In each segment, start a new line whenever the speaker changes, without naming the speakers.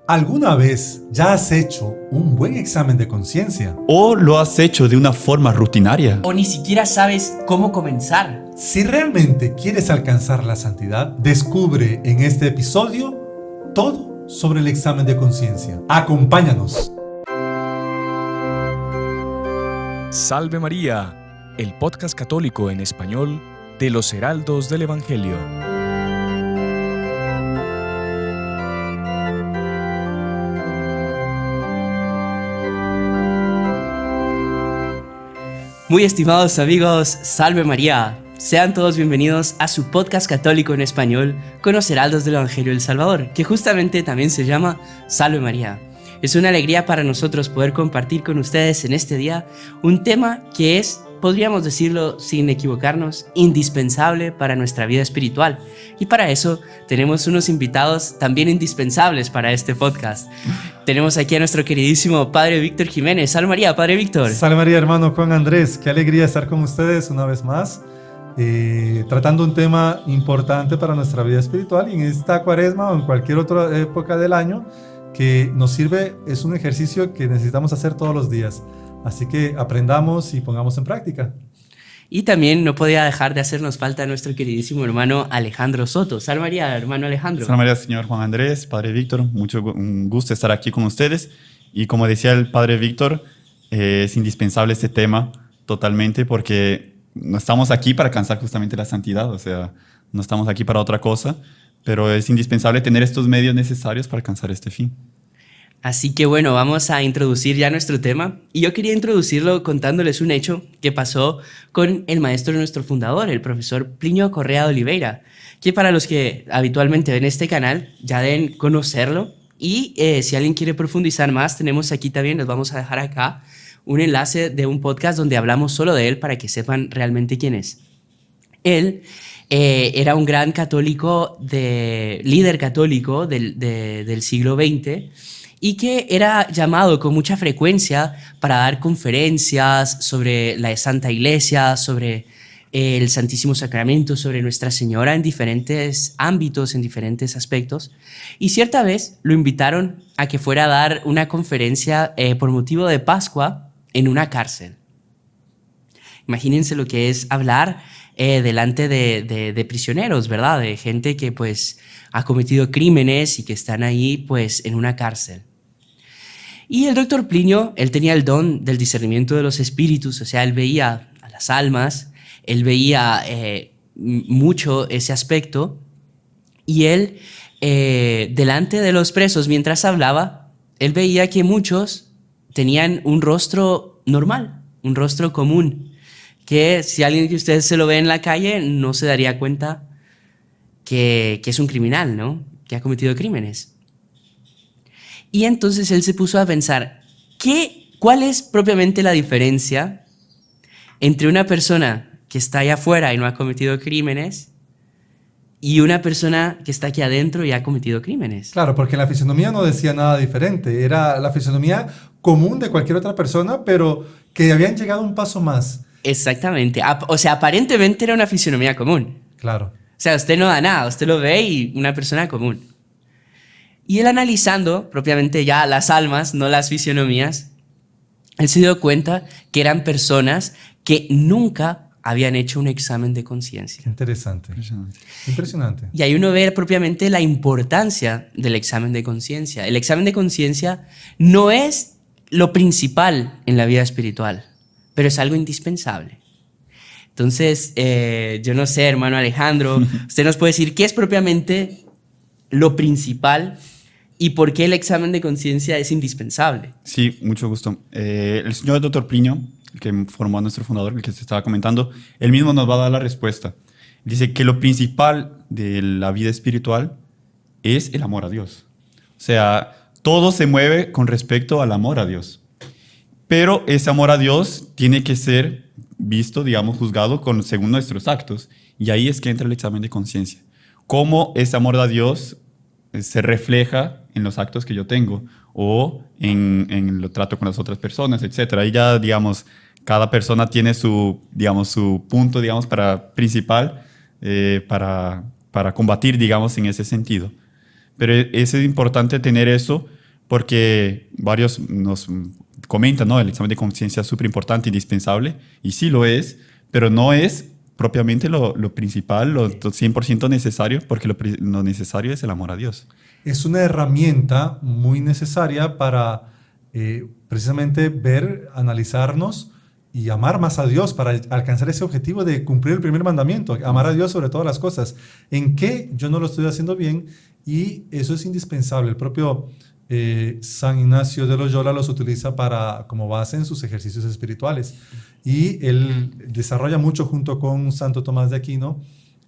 ¿Alguna vez ya has hecho un buen examen de conciencia?
¿O lo has hecho de una forma rutinaria?
¿O ni siquiera sabes cómo comenzar?
Si realmente quieres alcanzar la santidad, descubre en este episodio todo sobre el examen de conciencia. ¡Acompáñanos!
Salve María, el podcast católico en español de los Heraldos del Evangelio.
Muy estimados amigos, Salve María. Sean todos bienvenidos a su podcast católico en español con los Heraldos del Evangelio del Salvador, que justamente también se llama Salve María. Es una alegría para nosotros poder compartir con ustedes en este día un tema que es, podríamos decirlo sin equivocarnos, indispensable para nuestra vida espiritual. Y para eso tenemos unos invitados también indispensables para este podcast. Tenemos aquí a nuestro queridísimo Padre Víctor Jiménez. Salve María, Padre Víctor.
Salve María, hermano Juan Andrés. Qué alegría estar con ustedes una vez más, tratando un tema importante para nuestra vida espiritual. Y en esta cuaresma o en cualquier otra época del año que nos sirve, es un ejercicio que necesitamos hacer todos los días. Así que aprendamos y pongamos en práctica.
Y también no podía dejar de hacernos falta nuestro queridísimo hermano Alejandro Soto. Salve María, hermano Alejandro.
Salve María, señor Juan Andrés, Padre Víctor, un gusto estar aquí con ustedes. Y como decía el Padre Víctor, es indispensable este tema totalmente porque no estamos aquí para alcanzar justamente la santidad, o sea, no estamos aquí para otra cosa, pero es indispensable tener estos medios necesarios para alcanzar este fin.
Así que bueno, vamos a introducir ya nuestro tema. Y yo quería introducirlo contándoles un hecho que pasó con el maestro de nuestro fundador, el profesor Plinio Correa de Oliveira, que para los que habitualmente ven este canal ya deben conocerlo. Y si alguien quiere profundizar más, tenemos aquí también, les vamos a dejar acá un enlace de un podcast donde hablamos solo de él para que sepan realmente quién es. Él era un gran católico, líder católico del siglo XX, y que era llamado con mucha frecuencia para dar conferencias sobre la Santa Iglesia, sobre el Santísimo Sacramento, sobre Nuestra Señora en diferentes ámbitos, en diferentes aspectos. Y cierta vez lo invitaron a que fuera a dar una conferencia por motivo de Pascua en una cárcel. Imagínense lo que es hablar delante de prisioneros, ¿verdad? De gente que pues ha cometido crímenes y que están ahí pues en una cárcel. Y el doctor Plinio, él tenía el don del discernimiento de los espíritus, o sea, él veía a las almas, él veía mucho ese aspecto, y él, delante de los presos, mientras hablaba, él veía que muchos tenían un rostro normal, un rostro común, que si alguien que ustedes se lo ve en la calle no se daría cuenta que es un criminal, ¿no? Que ha cometido crímenes. Y entonces él se puso a pensar, ¿cuál es propiamente la diferencia entre una persona que está allá afuera y no ha cometido crímenes y una persona que está aquí adentro y ha cometido crímenes?
Claro, porque la fisonomía no decía nada diferente. Era la fisonomía común de cualquier otra persona, pero que habían llegado un paso más.
Exactamente. O sea, aparentemente era una fisonomía común.
Claro.
O sea, usted no da nada, usted lo ve y una persona común. Y él analizando propiamente ya las almas, no las fisionomías, él se dio cuenta que eran personas que nunca habían hecho un examen de conciencia.
Interesante. Impresionante.
Y ahí uno ve propiamente la importancia del examen de conciencia. El examen de conciencia no es lo principal en la vida espiritual, pero es algo indispensable. Entonces, yo no sé, hermano Alejandro, usted nos puede decir qué es propiamente lo principal y por qué el examen de conciencia es indispensable.
Sí, mucho gusto. El señor doctor Plinio, el que formó a nuestro fundador, el que se estaba comentando, él mismo nos va a dar la respuesta. Dice que lo principal de la vida espiritual es el amor a Dios. O sea, todo se mueve con respecto al amor a Dios. Pero ese amor a Dios tiene que ser visto, digamos, juzgado según nuestros actos. Y ahí es que entra el examen de conciencia. Cómo ese amor a Dios se refleja en los actos que yo tengo o en el trato con las otras personas, etc. Ahí ya, digamos, cada persona tiene su punto, principal para combatir, digamos, en ese sentido. Pero es importante tener eso porque varios nos comentan, ¿no? El examen de conciencia es súper importante, indispensable, y sí lo es, pero no es propiamente lo principal, lo 100% necesario, porque lo necesario es el amor a Dios.
Es una herramienta muy necesaria para precisamente ver, analizarnos y amar más a Dios para alcanzar ese objetivo de cumplir el primer mandamiento, amar a Dios sobre todas las cosas. ¿En qué yo no lo estoy haciendo bien? Y eso es indispensable. El propio San Ignacio de Loyola los utiliza como base en sus ejercicios espirituales. Y él desarrolla mucho junto con Santo Tomás de Aquino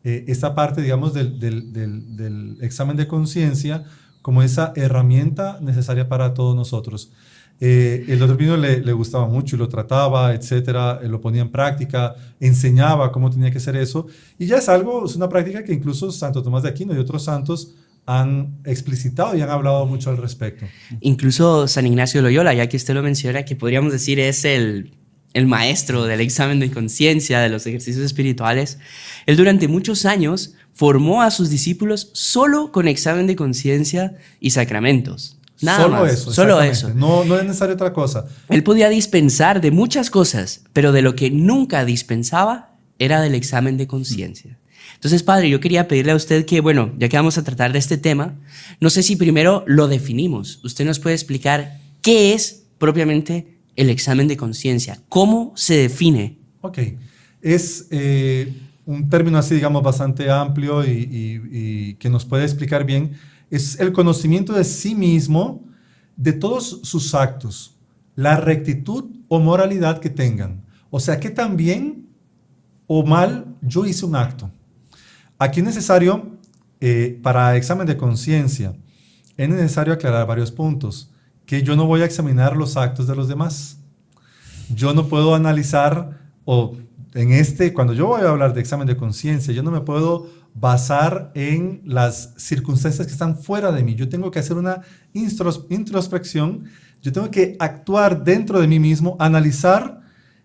esta parte, digamos, del examen de conciencia como esa herramienta necesaria para todos nosotros. El doctor Pino le gustaba mucho y lo trataba, etcétera, lo ponía en práctica, enseñaba cómo tenía que ser eso, y ya es una práctica que incluso Santo Tomás de Aquino y otros santos han explicitado y han hablado mucho al respecto.
Incluso San Ignacio de Loyola, ya que usted lo menciona, que podríamos decir es el maestro del examen de conciencia, de los ejercicios espirituales, él durante muchos años formó a sus discípulos solo con examen de conciencia y sacramentos. Nada
Solo
más,
eso.
solo eso.
No es necesaria otra cosa.
Él podía dispensar de muchas cosas, pero de lo que nunca dispensaba era del examen de conciencia. Entonces, padre, yo quería pedirle a usted que, bueno, ya que vamos a tratar de este tema, no sé si primero lo definimos. ¿Usted nos puede explicar qué es propiamente el examen de conciencia? ¿Cómo se define?
Ok. Es un término así, digamos, bastante amplio y que nos puede explicar bien. Es el conocimiento de sí mismo, de todos sus actos, la rectitud o moralidad que tengan. O sea, que tan bien o mal yo hice un acto. Aquí es necesario, para examen de conciencia, es necesario aclarar varios puntos. Que yo no voy a examinar los actos de los demás. Yo no puedo analizar, cuando yo voy a hablar de examen de conciencia, yo no me puedo basar en las circunstancias que están fuera de mí. Yo tengo que hacer una introspección, yo tengo que actuar dentro de mí mismo, analizar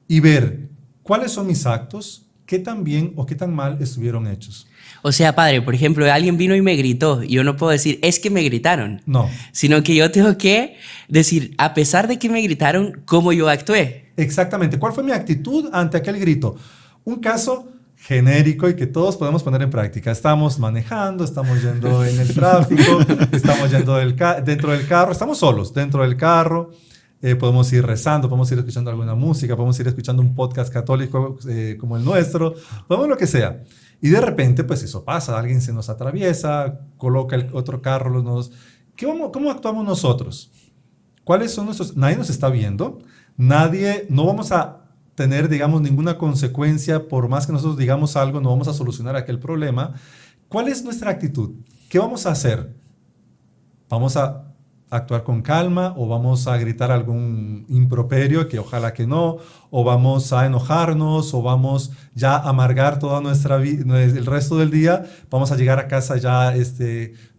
y ver cuáles son mis actos, qué tan bien o qué tan mal estuvieron hechos.
O sea, padre, por ejemplo, alguien vino y me gritó y yo no puedo decir, es que me gritaron.
No.
Sino que yo tengo que decir, a pesar de que me gritaron, ¿cómo yo actué?
Exactamente. ¿Cuál fue mi actitud ante aquel grito? Un caso genérico y que todos podemos poner en práctica. Estamos manejando, estamos yendo en el tráfico, estamos yendo dentro del carro, estamos solos dentro del carro, podemos ir rezando, podemos ir escuchando alguna música, podemos ir escuchando un podcast católico como el nuestro, podemos lo que sea. Y de repente, pues eso pasa, alguien se nos atraviesa, coloca el otro carro, ¿cómo actuamos nosotros? ¿Cuáles son nuestros? Nadie nos está viendo, no vamos a tener, digamos, ninguna consecuencia, por más que nosotros digamos algo, no vamos a solucionar aquel problema. ¿Cuál es nuestra actitud? ¿Qué vamos a hacer? ¿Vamos a actuar con calma o vamos a gritar algún improperio, que ojalá que no, o vamos a enojarnos o vamos ya a amargar toda nuestra vida, el resto del día, vamos a llegar a casa ya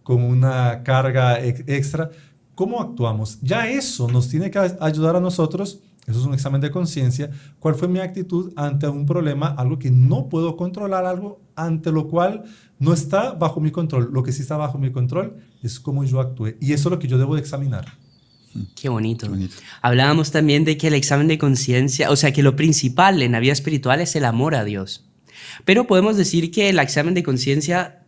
con una carga extra? ¿Cómo actuamos? Ya eso nos tiene que ayudar a nosotros. Eso es un examen de conciencia. ¿Cuál fue mi actitud ante un problema, algo que no puedo controlar, algo ante lo cual no está bajo mi control? Lo que sí está bajo mi control es cómo yo actué. Y eso es lo que yo debo de examinar.
Qué bonito.
Qué bonito.
Hablábamos también de que el examen de conciencia, o sea, que lo principal en la vida espiritual es el amor a Dios. Pero podemos decir que el examen de conciencia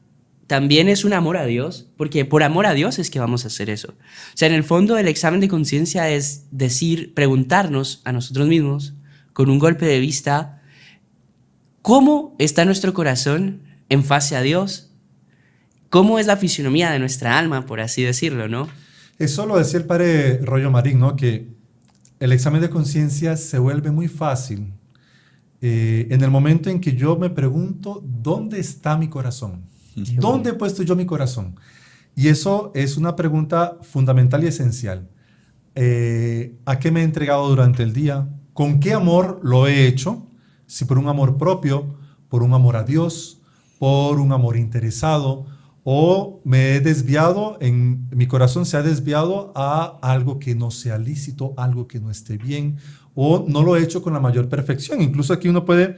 también es un amor a Dios, porque por amor a Dios es que vamos a hacer eso. O sea, en el fondo el examen de conciencia es preguntarnos a nosotros mismos, con un golpe de vista, ¿cómo está nuestro corazón en face a Dios? ¿Cómo es la fisionomía de nuestra alma, por así decirlo, no?
Eso lo decía el padre Rollo Marín, ¿no? Que el examen de conciencia se vuelve muy fácil en el momento en que yo me pregunto, ¿dónde está mi corazón? ¿Dónde he puesto yo mi corazón? Y eso es una pregunta fundamental y esencial. ¿A qué me he entregado durante el día? ¿Con qué amor lo he hecho? Si por un amor propio, por un amor a Dios, por un amor interesado, o me he desviado, mi corazón se ha desviado a algo que no sea lícito, algo que no esté bien, o no lo he hecho con la mayor perfección. Incluso aquí uno puede,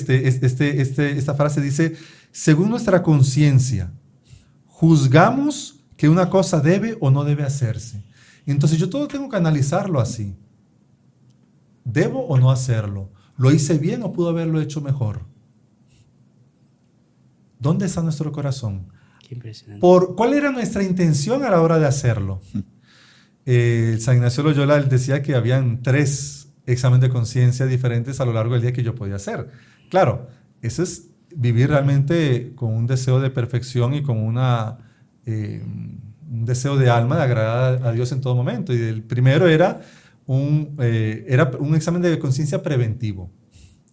esta frase dice, según nuestra conciencia, juzgamos que una cosa debe o no debe hacerse. Entonces yo todo tengo que analizarlo así. ¿Debo o no hacerlo? ¿Lo hice bien o pudo haberlo hecho mejor? ¿Dónde está nuestro corazón?
Qué impresionante.
¿Cuál era nuestra intención a la hora de hacerlo? San Ignacio de Loyola decía que habían 3 exámenes de conciencia diferentes a lo largo del día que yo podía hacer. Claro, eso es vivir realmente con un deseo de perfección y con un deseo de alma de agradar a Dios en todo momento. Y el primero era un examen de conciencia preventivo.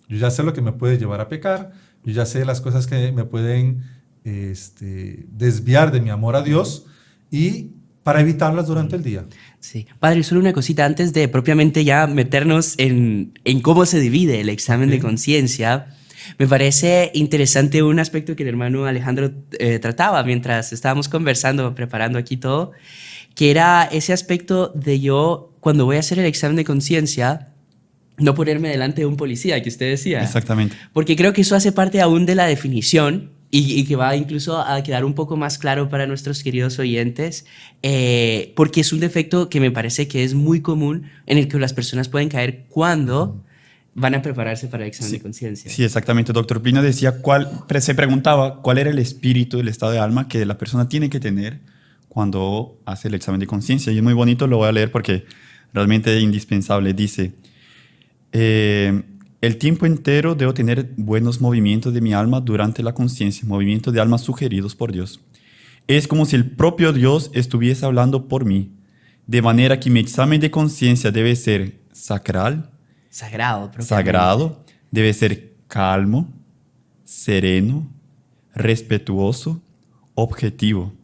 Yo ya sé lo que me puede llevar a pecar, yo ya sé las cosas que me pueden desviar de mi amor a Dios y para evitarlas durante el día.
Sí. Padre, solo una cosita antes de propiamente ya meternos en cómo se divide el examen de conciencia. Me parece interesante un aspecto que el hermano Alejandro trataba mientras estábamos conversando, preparando aquí todo, que era ese aspecto de yo, cuando voy a hacer el examen de conciencia, no ponerme delante de un policía, que usted decía.
Exactamente.
Porque creo que eso hace parte aún de la definición y que va incluso a quedar un poco más claro para nuestros queridos oyentes, porque es un defecto que me parece que es muy común en el que las personas pueden caer cuando van a prepararse para el examen de conciencia.
Sí, exactamente. Doctor Plinio decía se preguntaba cuál era el espíritu, el estado de alma que la persona tiene que tener cuando hace el examen de conciencia. Y es muy bonito, lo voy a leer porque realmente es indispensable. Dice, el tiempo entero debo tener buenos movimientos de mi alma durante la conciencia, movimientos de alma sugeridos por Dios. Es como si el propio Dios estuviese hablando por mí, de manera que mi examen de conciencia debe ser sagrado, debe ser calmo, sereno, respetuoso, objetivo.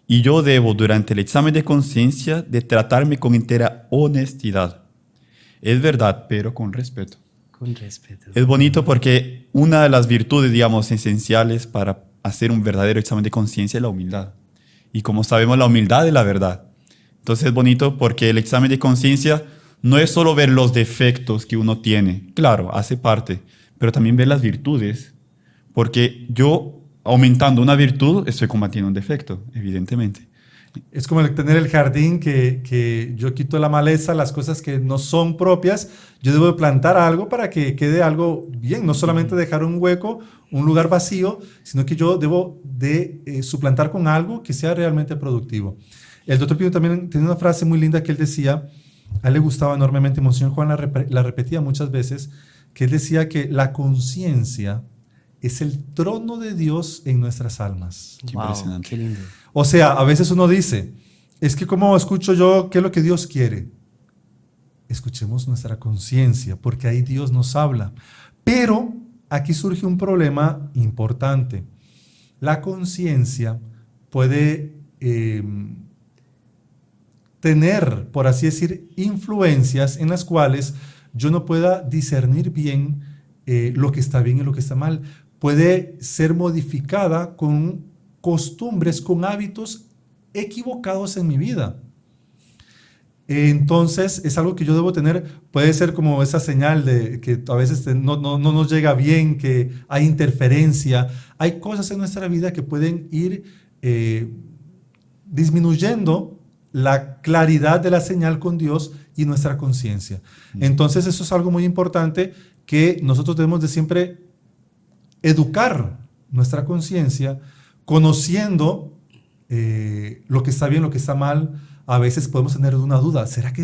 Y yo debo, durante el examen de conciencia, de tratarme con entera honestidad. Es verdad, pero con respeto.
Con respeto.
Es bonito porque una de las virtudes, digamos, esenciales para hacer un verdadero examen de conciencia es la humildad. Y como sabemos, la humildad es la verdad. Entonces es bonito porque el examen de conciencia no es solo ver los defectos que uno tiene. Claro, hace parte, pero también ver las virtudes. Porque yo, aumentando una virtud, estoy combatiendo un defecto, evidentemente.
Es como tener el jardín que yo quito la maleza, las cosas que no son propias. Yo debo plantar algo para que quede algo bien, no solamente dejar un hueco, un lugar vacío, sino que yo debo de suplantar con algo que sea realmente productivo. El doctor Pío también tiene una frase muy linda que él decía, a él le gustaba enormemente, Monseñor Juan la repetía muchas veces, que él decía que la conciencia es el trono de Dios en nuestras almas.
Qué
Wow,
impresionante.
qué lindo.
O sea, a veces uno dice, es que ¿cómo escucho yo qué es lo que Dios quiere? Escuchemos nuestra conciencia, porque ahí Dios nos habla. Pero aquí surge un problema importante. La conciencia puede tener, por así decir, influencias en las cuales yo no pueda discernir bien lo que está bien y lo que está mal. Puede ser modificada con costumbres, con hábitos equivocados en mi vida. Entonces es algo que yo debo tener, puede ser como esa señal de que a veces no nos llega bien, que hay interferencia, hay cosas en nuestra vida que pueden ir disminuyendo la claridad de la señal con Dios y nuestra conciencia. Entonces eso es algo muy importante que nosotros debemos de siempre educar nuestra conciencia, conociendo lo que está bien, lo que está mal. A veces podemos tener una duda, ¿será que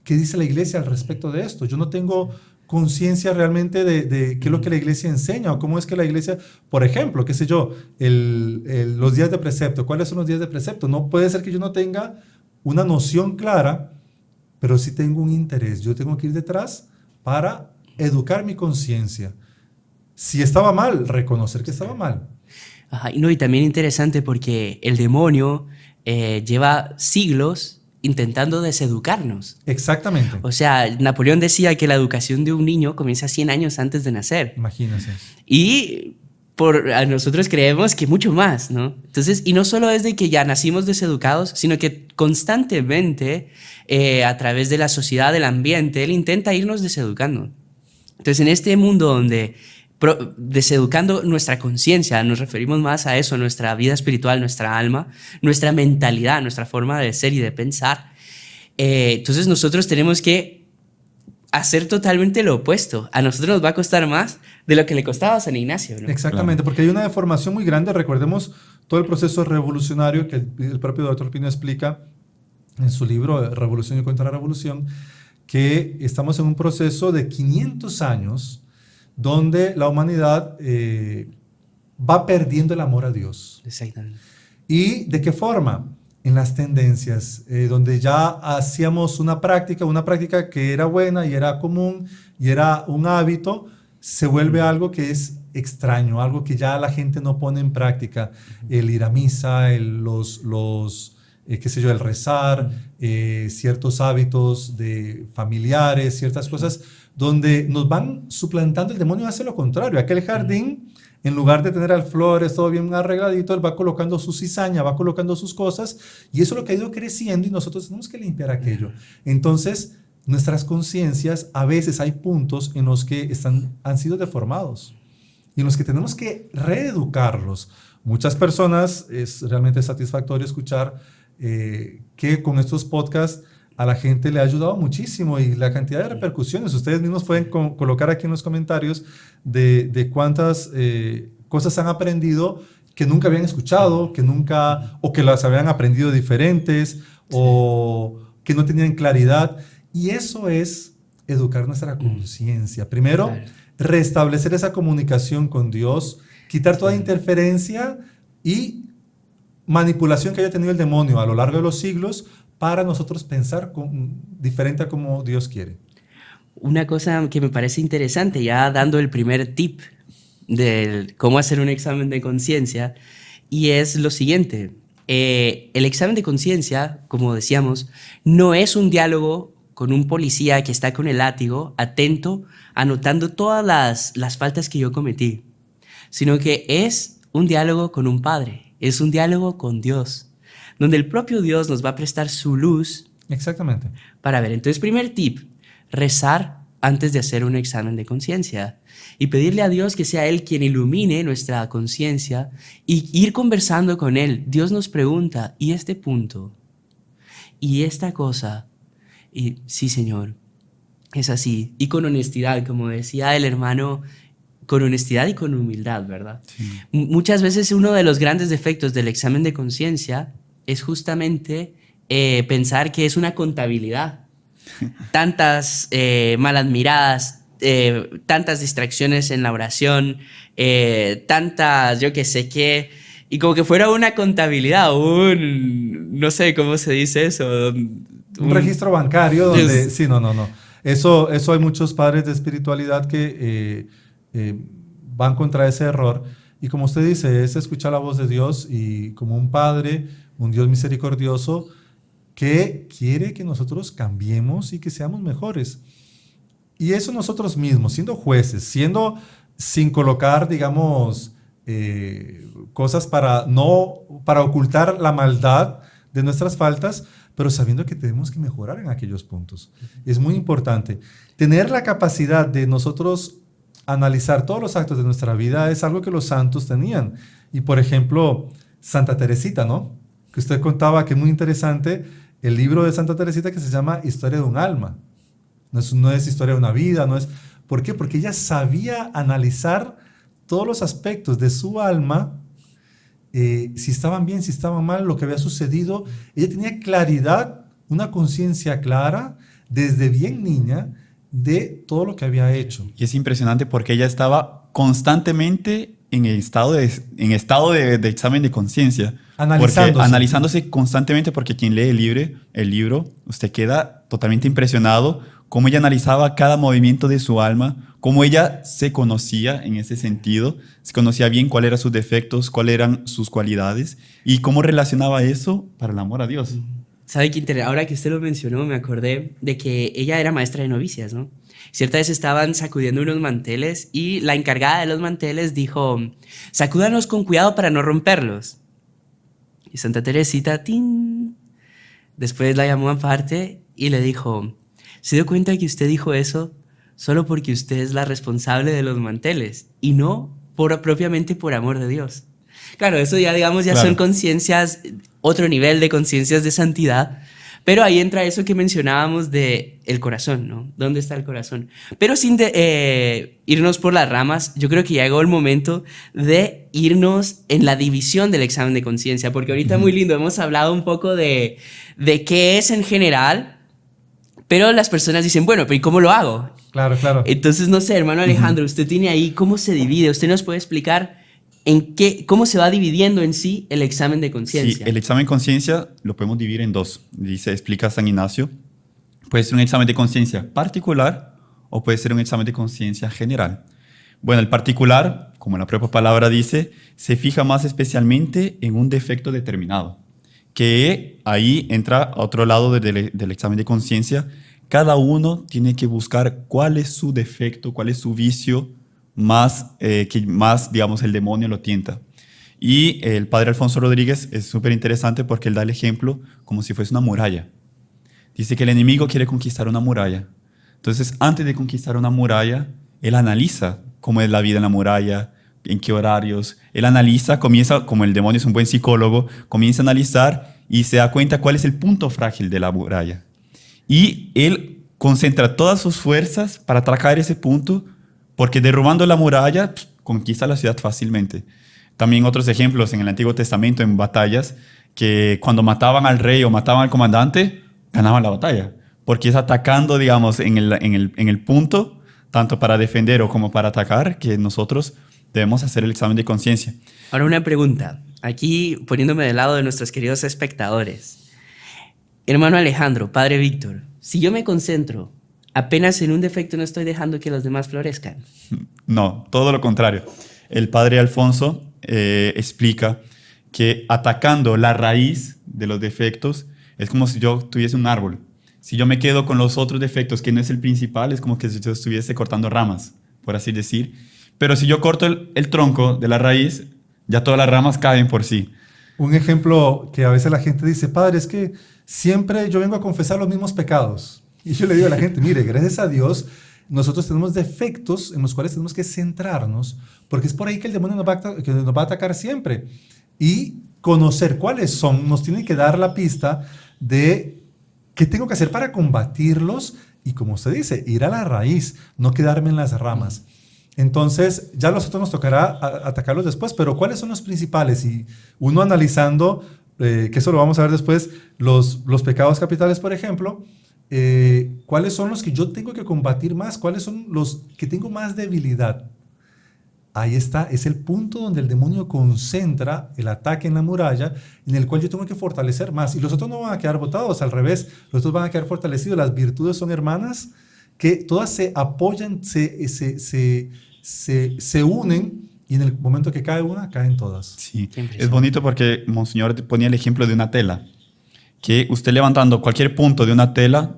qué dice la iglesia al respecto de esto? Yo no tengo conciencia realmente de qué es lo que la iglesia enseña o cómo es que la iglesia, por ejemplo, qué sé yo, los días de precepto, ¿cuáles son los días de precepto? No puede ser que yo no tenga una noción clara, pero sí tengo un interés. Yo tengo que ir detrás para educar mi conciencia. Si estaba mal, reconocer que estaba mal.
Ajá, y también interesante porque el demonio lleva siglos intentando deseducarnos.
Exactamente.
O sea, Napoleón decía que la educación de un niño comienza 100 años antes de nacer.
Imagínense.
Y nosotros creemos que mucho más, ¿no? Entonces, y no solo es de que ya nacimos deseducados, sino que constantemente, a través de la sociedad, del ambiente, él intenta irnos deseducando. Entonces, en este mundo donde deseducando nuestra conciencia. Nos referimos más a eso, nuestra vida espiritual, nuestra alma, nuestra mentalidad, nuestra forma de ser y de pensar. Entonces nosotros tenemos que hacer totalmente lo opuesto. A nosotros nos va a costar más de lo que le costaba a San Ignacio, ¿no?
Exactamente, porque hay una deformación muy grande. Recordemos todo el proceso revolucionario que el propio Dr. Plinio explica en su libro Revolución y Contrarrevolución, que estamos en un proceso de 500 años donde la humanidad va perdiendo el amor a Dios.
Exactamente.
¿Y de qué forma? En las tendencias, donde ya hacíamos una práctica que era buena y era común y era un hábito, se vuelve algo que es extraño, algo que ya la gente no pone en práctica. El ir a misa, el rezar, ciertos hábitos familiares, ciertas cosas, donde nos van suplantando. El demonio hace lo contrario. Aquel jardín, en lugar de tener flores, todo bien arregladito, él va colocando su cizaña, va colocando sus cosas, y eso es lo que ha ido creciendo y nosotros tenemos que limpiar aquello. Entonces, nuestras conciencias, a veces hay puntos en los que han sido deformados y en los que tenemos que reeducarlos. Muchas personas, es realmente satisfactorio escuchar que con estos podcasts a la gente le ha ayudado muchísimo, y la cantidad de repercusiones, ustedes mismos pueden colocar aquí en los comentarios de cuántas cosas han aprendido que nunca habían escuchado, o que las habían aprendido diferentes, o que no tenían claridad. Y eso es educar nuestra conciencia. Primero, restablecer esa comunicación con Dios, quitar toda interferencia y manipulación que haya tenido el demonio a lo largo de los siglos, para nosotros pensar diferente a como Dios quiere.
Una cosa que me parece interesante, ya dando el primer tip de cómo hacer un examen de conciencia, y es lo siguiente. El examen de conciencia, como decíamos, no es un diálogo con un policía que está con el látigo, atento, anotando todas las faltas que yo cometí, sino que es un diálogo con un padre, es un diálogo con Dios, donde el propio Dios nos va a prestar su luz.
Exactamente.
Para ver. Entonces, primer tip, rezar antes de hacer un examen de conciencia y pedirle a Dios que sea Él quien ilumine nuestra conciencia y ir conversando con Él. Dios nos pregunta, ¿y este punto? ¿Y esta cosa? Y sí, Señor, es así. Y con honestidad, como decía el hermano, con honestidad y con humildad, ¿verdad? Sí. Muchas veces uno de los grandes defectos del examen de conciencia es justamente pensar que es una contabilidad. Tantas malas miradas, tantas distracciones en la oración, tantas, yo qué sé qué, y como que fuera una contabilidad, no sé cómo se dice eso.
Un registro bancario donde... Sí, no. Eso hay muchos padres de espiritualidad que van contra ese error. Y como usted dice, es escuchar la voz de Dios, y como un padre, un Dios misericordioso que quiere que nosotros cambiemos y que seamos mejores. Y eso nosotros mismos, siendo jueces, sin colocar, digamos, cosas para ocultar la maldad de nuestras faltas, pero sabiendo que tenemos que mejorar en aquellos puntos. Es muy importante. Tener la capacidad de nosotros analizar todos los actos de nuestra vida es algo que los santos tenían. Y, por ejemplo, Santa Teresita, ¿no? Que usted contaba, que es muy interesante, el libro de Santa Teresita que se llama Historia de un alma. No es historia de una vida, no es... ¿Por qué? Porque ella sabía analizar todos los aspectos de su alma, si estaban bien, si estaban mal, lo que había sucedido. Ella tenía claridad, una conciencia clara, desde bien niña, de todo lo que había hecho.
Y es impresionante porque ella estaba constantemente en estado de examen de conciencia. Analizándose constantemente, porque quien lee el libro, usted queda totalmente impresionado cómo ella analizaba cada movimiento de su alma, cómo ella se conocía en ese sentido, se conocía bien cuáles eran sus defectos, cuáles eran sus cualidades y cómo relacionaba eso para el amor a Dios.
¿Sabe qué? Ahora que usted lo mencionó, me acordé de que ella era maestra de novicias, ¿no? Cierta vez estaban sacudiendo unos manteles y la encargada de los manteles dijo: sacúdanos con cuidado para no romperlos. Y Santa Teresita, ¡tin!, después la llamó aparte y le dijo: ¿se dio cuenta que usted dijo eso solo porque usted es la responsable de los manteles y no propiamente por amor de Dios. Claro, eso ya digamos ya
Claro.
son conciencias, otro nivel de conciencias de santidad, pero ahí entra eso que mencionábamos de el corazón, ¿no? ¿Dónde está el corazón? Pero sin irnos por las ramas, yo creo que ya llegó el momento de irnos en la división del examen de conciencia, porque ahorita muy lindo, hemos hablado un poco de qué es en general, pero las personas dicen, bueno, pero ¿y cómo lo hago?
Claro, claro.
Entonces, no sé, hermano Alejandro, usted tiene ahí cómo se divide. ¿Usted nos puede explicar cómo se va dividiendo en sí el examen de
Sí,
conciencia?
el examen de conciencia lo podemos dividir en dos. Dice, explica San Ignacio. Puede ser un examen de conciencia particular o puede ser un examen de conciencia general. Bueno, el particular, como la propia palabra dice, se fija más especialmente en un defecto determinado, que ahí entra a otro lado del examen de conciencia. Cada uno tiene que buscar cuál es su defecto, cuál es su vicio que más, digamos, el demonio lo tienta. Y el padre Alfonso Rodríguez es súper interesante porque él da el ejemplo como si fuese una muralla. Dice que el enemigo quiere conquistar una muralla. Entonces, antes de conquistar una muralla, él analiza cómo es la vida en la muralla, en qué horarios. Él analiza, comienza, como el demonio es un buen psicólogo, comienza a analizar y se da cuenta cuál es el punto frágil de la muralla. Y él concentra todas sus fuerzas para atacar ese punto, porque derrubando la muralla, conquista la ciudad fácilmente. También otros ejemplos en el Antiguo Testamento, en batallas, que cuando mataban al rey o mataban al comandante, ganaban la batalla. Porque es atacando, digamos, en el punto, tanto para defender o como para atacar, que nosotros debemos hacer el examen de conciencia.
Ahora una pregunta, aquí poniéndome del lado de nuestros queridos espectadores. Hermano Alejandro, Padre Víctor, si yo me concentro apenas en un defecto, no estoy dejando que los demás florezcan.
No, todo lo contrario. El padre Alfonso explica que atacando la raíz de los defectos es como si yo tuviese un árbol. Si yo me quedo con los otros defectos, que no es el principal, es como que si yo estuviese cortando ramas, por así decir. Pero si yo corto el tronco de la raíz, ya todas las ramas caen por sí.
Un ejemplo que a veces la gente dice, padre, es que siempre yo vengo a confesar los mismos pecados. Y yo le digo a la gente, mire, gracias a Dios, nosotros tenemos defectos en los cuales tenemos que centrarnos, porque es por ahí que el demonio nos va a atacar siempre. Y conocer cuáles son, nos tiene que dar la pista de qué tengo que hacer para combatirlos y, como usted dice, ir a la raíz, no quedarme en las ramas. Entonces, ya a nosotros nos tocará atacarlos después, pero ¿cuáles son los principales? Y uno analizando, que eso lo vamos a ver después, los pecados capitales, por ejemplo, ¿cuáles son los que yo tengo que combatir más? ¿Cuáles son los que tengo más debilidad? Ahí está, es el punto donde el demonio concentra el ataque en la muralla, en el cual yo tengo que fortalecer más. Y los otros no van a quedar botados, al revés, los otros van a quedar fortalecidos. Las virtudes son hermanas que todas se apoyan, se unen, y en el momento que cae una, caen todas.
Sí, es bonito porque Monseñor ponía el ejemplo de una tela, que usted levantando cualquier punto de una tela,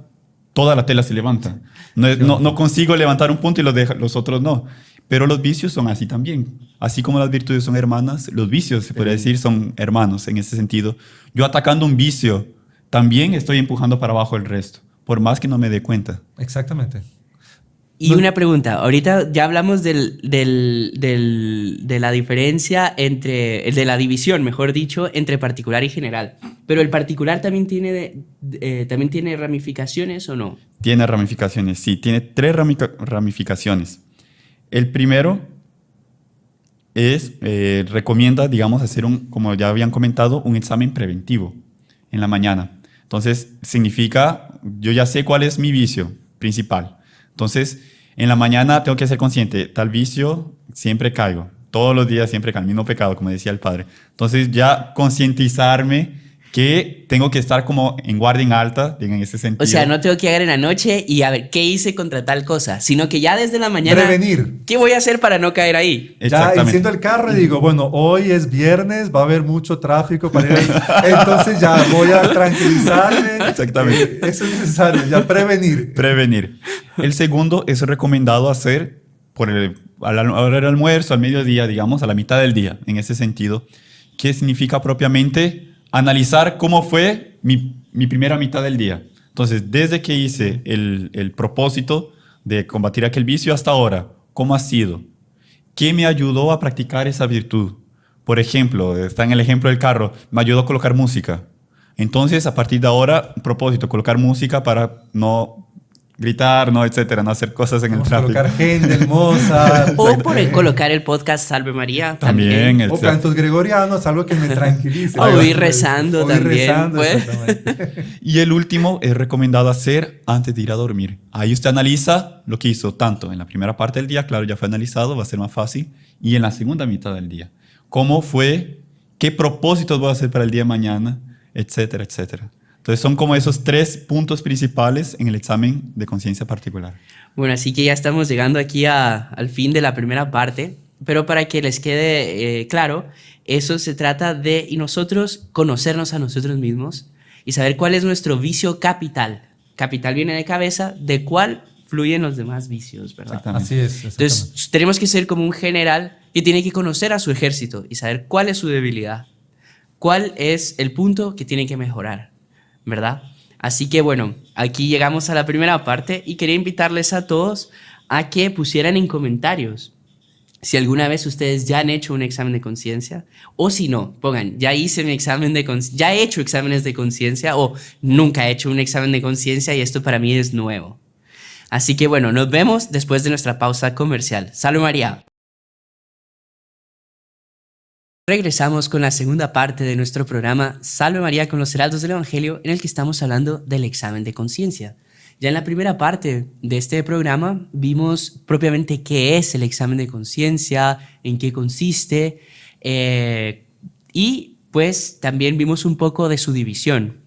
toda la tela se levanta. No consigo levantar un punto y los otros no. Pero los vicios son así también. Así como las virtudes son hermanas, los vicios, se podría decir, son hermanos en ese sentido. Yo atacando un vicio, también estoy empujando para abajo el resto, por más que no me dé cuenta.
Exactamente.
Y una pregunta, ahorita ya hablamos de la diferencia de la división, mejor dicho, entre particular y general. Pero el particular también tiene ramificaciones, ¿o no?
Tiene ramificaciones, sí, tiene 3 ramificaciones. El primero recomienda, digamos, hacer como ya habían comentado, un examen preventivo en la mañana. Entonces, significa, yo ya sé cuál es mi vicio principal. Entonces, en la mañana tengo que ser consciente, tal vicio, siempre caigo. Todos los días siempre caigo, el mismo pecado, como decía el padre. Entonces, ya concientizarme que tengo que estar como en guardia en alta, en ese sentido.
O sea, no tengo que llegar en la noche y a ver qué hice contra tal cosa, sino que ya desde la mañana...
Prevenir.
¿Qué voy a hacer para no caer ahí?
Ya enciendo el carro y digo, bueno, hoy es viernes, va a haber mucho tráfico para ir ahí. Entonces ya voy a tranquilizarme.
Exactamente.
Eso es necesario, ya prevenir.
Prevenir. El segundo es recomendado hacer al almuerzo, al mediodía, digamos, a la mitad del día, en ese sentido. ¿Qué significa propiamente? Analizar cómo fue mi primera mitad del día. Entonces, desde que hice el propósito de combatir aquel vicio hasta ahora, ¿cómo ha sido? ¿Qué me ayudó a practicar esa virtud? Por ejemplo, está en el ejemplo del carro, me ayudó a colocar música. Entonces, a partir de ahora, un propósito, colocar música para no gritar, no, etcétera, no hacer cosas en el tráfico.
Colocar Händel, Mozart.
O por colocar el podcast Salve María.
También.
O cantos gregorianos, algo que me tranquilice.
O ir rezando también, pues.
Exactamente.
Y el último es recomendado hacer antes de ir a dormir. Ahí usted analiza lo que hizo tanto en la primera parte del día, claro, ya fue analizado, va a ser más fácil, y en la segunda mitad del día. ¿Cómo fue? ¿Qué propósitos voy a hacer para el día de mañana? Etcétera, etcétera. Entonces son como esos 3 puntos principales en el examen de conciencia particular.
Bueno, así que ya estamos llegando aquí al fin de la primera parte, pero para que les quede claro, eso se trata de y nosotros conocernos a nosotros mismos y saber cuál es nuestro vicio capital. Capital viene de cabeza, de cuál fluyen los demás vicios, ¿verdad?
Exactamente.
Así es.
Entonces tenemos que ser como un general que tiene que conocer a su ejército y saber cuál es su debilidad, cuál es el punto que tiene que mejorar, ¿verdad? Así que bueno, aquí llegamos a la primera parte y quería invitarles a todos a que pusieran en comentarios si alguna vez ustedes ya han hecho un examen de conciencia o si no, pongan, ya hice mi examen de conciencia, ya he hecho exámenes de conciencia o nunca he hecho un examen de conciencia y esto para mí es nuevo. Así que bueno, nos vemos después de nuestra pausa comercial. ¡Salve María! Regresamos con la segunda parte de nuestro programa Salve María con los Heraldos del Evangelio, en el que estamos hablando del examen de conciencia. Ya en la primera parte de este programa vimos propiamente qué es el examen de conciencia, en qué consiste, y pues también vimos un poco de su división.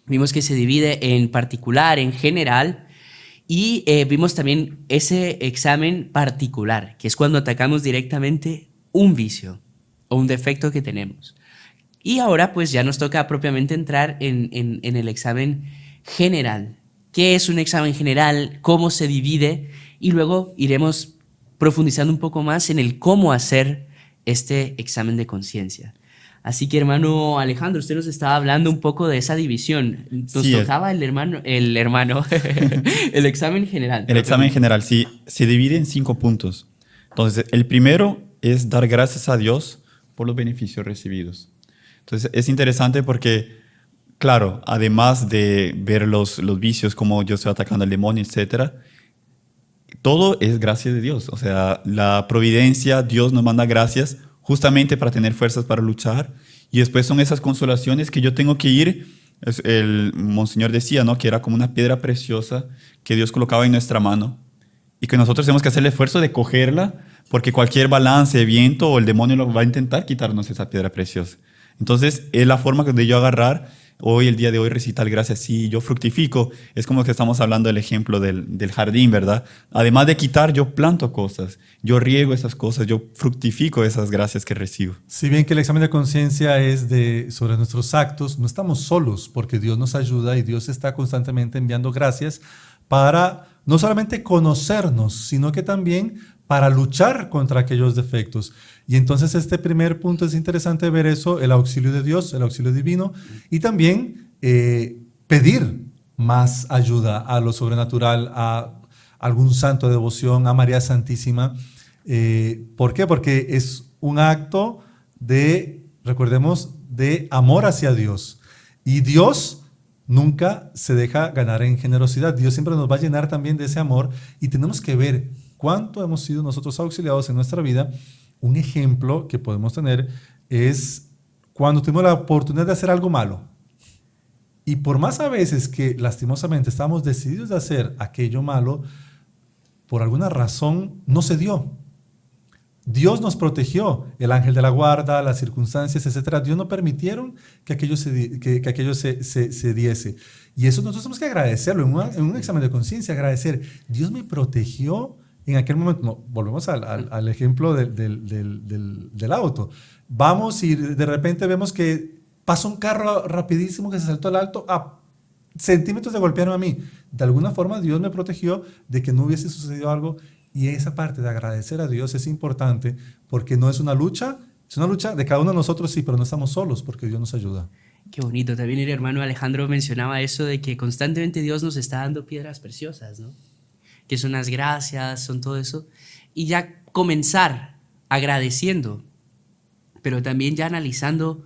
Vimos que se divide en particular, en general, y vimos también ese examen particular, que es cuando atacamos directamente un vicio o un defecto que tenemos. Y ahora pues ya nos toca propiamente entrar en el examen general. ¿Qué es un examen general? ¿Cómo se divide? Y luego iremos profundizando un poco más en el cómo hacer este examen de conciencia. Así que hermano Alejandro, usted nos estaba hablando un poco de esa división. Nos tocaba el examen general.
El examen general, sí, se divide en 5 puntos. Entonces, el primero es dar gracias a Dios por los beneficios recibidos. Entonces, es interesante porque, claro, además de ver los vicios, como yo estoy atacando al demonio, etc., todo es gracia de Dios. O sea, la providencia, Dios nos manda gracias justamente para tener fuerzas para luchar. Y después son esas consolaciones que yo tengo que ir. El monseñor decía, ¿no?, que era como una piedra preciosa que Dios colocaba en nuestra mano y que nosotros tenemos que hacer el esfuerzo de cogerla, porque cualquier balance, viento o el demonio lo va a intentar quitarnos esa piedra preciosa. Entonces, es la forma de yo agarrar hoy, el día de hoy, recitar gracias. Si yo fructifico, es como que estamos hablando del ejemplo del jardín, ¿verdad? Además de quitar, yo planto cosas, yo riego esas cosas, yo fructifico esas gracias que recibo.
Si bien que el examen de conciencia es sobre nuestros actos, no estamos solos porque Dios nos ayuda y Dios está constantemente enviando gracias para no solamente conocernos, sino que también para luchar contra aquellos defectos. Y entonces este primer punto es interesante ver eso, el auxilio de Dios, el auxilio divino, y también pedir más ayuda a lo sobrenatural, a algún santo de devoción, a María Santísima. ¿Por qué? Porque es un acto de, recordemos, de amor hacia Dios. Y Dios nunca se deja ganar en generosidad. Dios siempre nos va a llenar también de ese amor y tenemos que ver cuánto hemos sido nosotros auxiliados en nuestra vida. Un ejemplo que podemos tener es cuando tuvimos la oportunidad de hacer algo malo. Y por más a veces que lastimosamente estábamos decididos de hacer aquello malo, por alguna razón no se dio. Dios nos protegió, el ángel de la guarda, las circunstancias, etc. Dios no permitieron que aquello se diese. Y eso nosotros tenemos que agradecerlo en un examen de conciencia, agradecer. Dios me protegió en aquel momento. No, volvemos al ejemplo del auto. Vamos y de repente vemos que pasa un carro rapidísimo que se saltó al alto a centímetros de golpearme a mí. De alguna forma Dios me protegió de que no hubiese sucedido algo. Y esa parte de agradecer a Dios es importante porque no es una lucha, es una lucha de cada uno de nosotros, sí, pero no estamos solos porque Dios nos ayuda.
Qué bonito. También el hermano Alejandro mencionaba eso de que constantemente Dios nos está dando piedras preciosas, ¿no? qué son las gracias, son todo eso, y ya comenzar agradeciendo, pero también ya analizando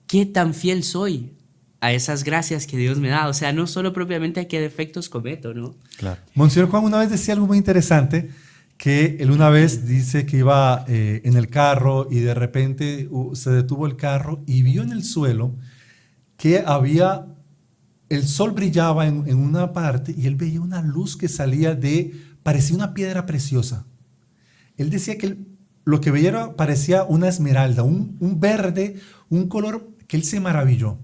qué tan fiel soy a esas gracias que Dios me da. O sea, no solo propiamente a qué defectos cometo, ¿no?
Claro.
Monseñor Juan una vez decía algo muy interesante, que él una vez dice que iba en el carro y de repente se detuvo el carro y vio en el suelo que el sol brillaba en una parte y él veía una luz que salía parecía una piedra preciosa. Él decía que lo que veía parecía una esmeralda, un verde, un color que él se maravilló.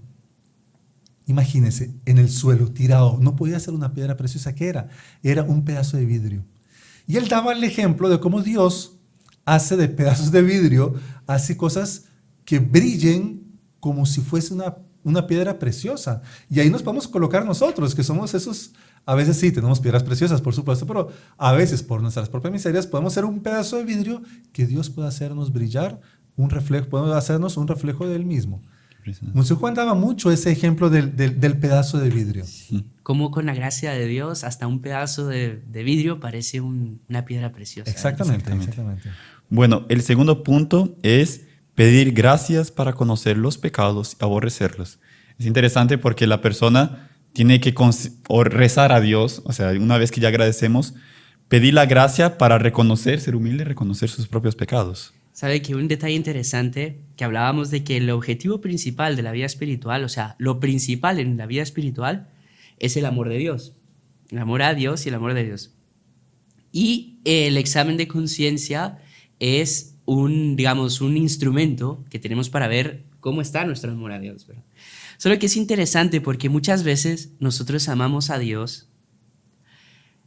Imagínense, en el suelo, tirado, no podía ser una piedra preciosa, ¿qué era? Era un pedazo de vidrio. Y él daba el ejemplo de cómo Dios hace de pedazos de vidrio, hace cosas que brillen como si fuese una piedra preciosa. Y ahí nos podemos colocar nosotros, que somos esos, a veces sí, tenemos piedras preciosas, por supuesto, pero a veces por nuestras propias miserias podemos ser un pedazo de vidrio que Dios puede hacernos brillar, puede hacernos un reflejo de Él mismo. Monseñor Juan daba mucho ese ejemplo del pedazo de vidrio.
Como con la gracia de Dios, hasta un pedazo de vidrio parece una piedra preciosa.
Exactamente.
Bueno, el segundo punto es pedir gracias para conocer los pecados y aborrecerlos. Es interesante porque la persona tiene que rezar a Dios, o sea, una vez que ya agradecemos, pedir la gracia para ser humilde, reconocer sus propios pecados.
Sabe que un detalle interesante, que hablábamos de que el objetivo principal de la vida espiritual, o sea, lo principal en la vida espiritual es el amor de Dios. El amor a Dios y el amor de Dios. Y el examen de conciencia es un instrumento que tenemos para ver cómo está nuestro amor a Dios, ¿verdad? Solo que es interesante porque muchas veces nosotros amamos a Dios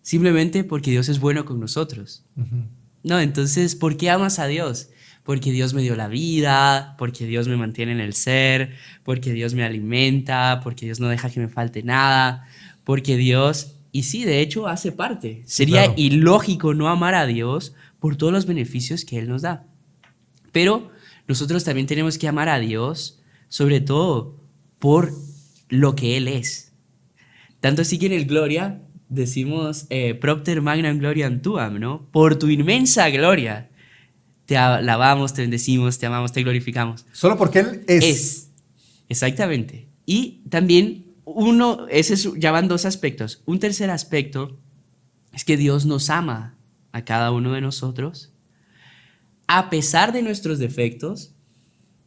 simplemente porque Dios es bueno con nosotros.
Uh-huh.
No, entonces, ¿por qué amas a Dios? Porque Dios me dio la vida, porque Dios me mantiene en el ser, porque Dios me alimenta, porque Dios no deja que me falte nada, porque Dios, y sí, de hecho, hace parte. Sería
claro.
ilógico no amar a Dios por todos los beneficios que Él nos da. Pero nosotros también tenemos que amar a Dios, sobre todo por lo que Él es. Tanto así que en el Gloria decimos propter magnam gloriam tuam, ¿no? Por tu inmensa gloria te alabamos, te bendecimos, te amamos, te glorificamos.
Solo porque Él es.
Exactamente. Y también ya van dos aspectos. Un tercer aspecto es que Dios nos ama a cada uno de nosotros a pesar de nuestros defectos,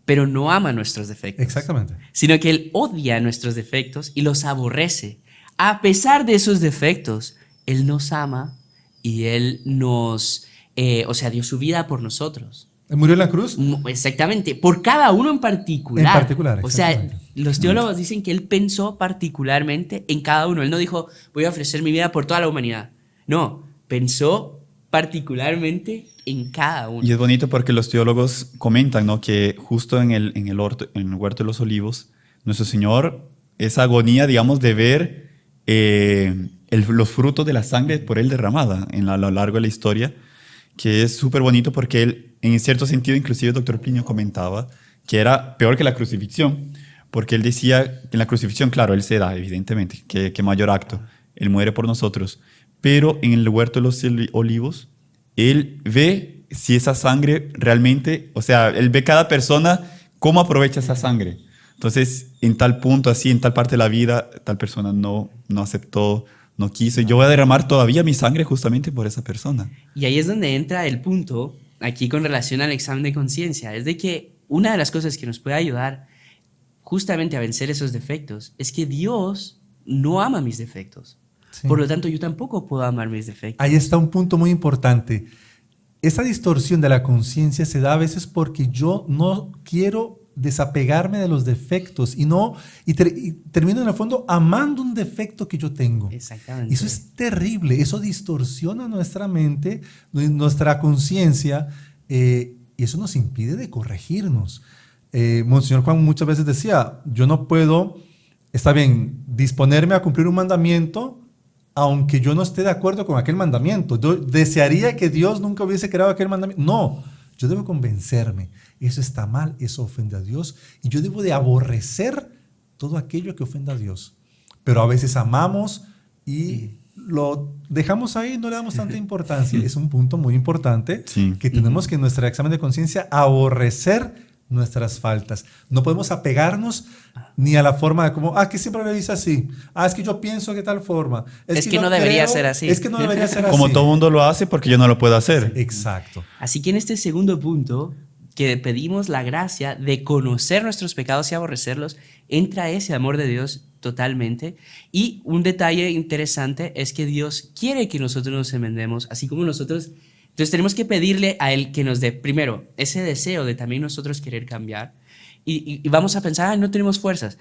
pero no ama nuestros defectos.
Exactamente.
Sino que Él odia nuestros defectos y los aborrece. A pesar de esos defectos, Él nos ama y Él nos, dio su vida por nosotros.
¿Murió en la cruz?
Exactamente, por cada uno en particular.
En particular,
o sea,
exactamente.
los teólogos dicen que Él pensó particularmente en cada uno. Él no dijo, voy a ofrecer mi vida por toda la humanidad. No, pensó particularmente en cada uno.
Y es bonito porque los teólogos comentan, ¿no?, que justo en el huerto de los olivos, nuestro Señor, esa agonía, digamos, de ver los frutos de la sangre por Él derramada a lo largo de la historia, que es súper bonito porque Él, en cierto sentido, inclusive el doctor Plinio comentaba que era peor que la crucifixión, porque Él decía que en la crucifixión, claro, Él se da, evidentemente, que mayor acto, Él muere por nosotros, pero en el huerto de los olivos, Él ve si esa sangre realmente, o sea, Él ve cada persona cómo aprovecha esa sangre. Entonces, en tal punto, así, en tal parte de la vida, tal persona no aceptó, no quiso. Y yo voy a derramar todavía mi sangre justamente por esa persona.
Y ahí es donde entra el punto, aquí con relación al examen de conciencia, es de que una de las cosas que nos puede ayudar justamente a vencer esos defectos es que Dios no ama mis defectos. Sí. Por lo tanto, yo tampoco puedo amar mis defectos.
Ahí está un punto muy importante. Esa distorsión de la conciencia se da a veces porque yo no quiero desapegarme de los defectos y termino en el fondo amando un defecto que yo tengo.
Exactamente.
Eso es terrible, eso distorsiona nuestra mente, nuestra conciencia, y eso nos impide de corregirnos. Monseñor Juan muchas veces decía, yo no puedo, está bien, disponerme a cumplir un mandamiento aunque yo no esté de acuerdo con aquel mandamiento. Yo desearía que Dios nunca hubiese creado aquel mandamiento. No, yo debo convencerme. Eso está mal, eso ofende a Dios. Y yo debo de aborrecer todo aquello que ofenda a Dios. Pero a veces amamos y lo dejamos ahí y no le damos tanta importancia. Es un punto muy importante
Sí.
que tenemos que en nuestro examen de conciencia aborrecer nuestras faltas. No podemos apegarnos ni a la forma de como, que siempre lo dice así. Es que yo pienso de tal forma.
Es que
yo
no debería
creo,
ser así.
Es que no debería ser así.
Como todo mundo lo hace, porque yo no lo puedo hacer.
Exacto.
Así que en este segundo punto, que pedimos la gracia de conocer nuestros pecados y aborrecerlos, entra ese amor de Dios totalmente. Y un detalle interesante es que Dios quiere que nosotros nos enmendemos, así como nosotros. Entonces tenemos que pedirle a Él que nos dé, primero, ese deseo de también nosotros querer cambiar. Y vamos a pensar, no tenemos fuerzas.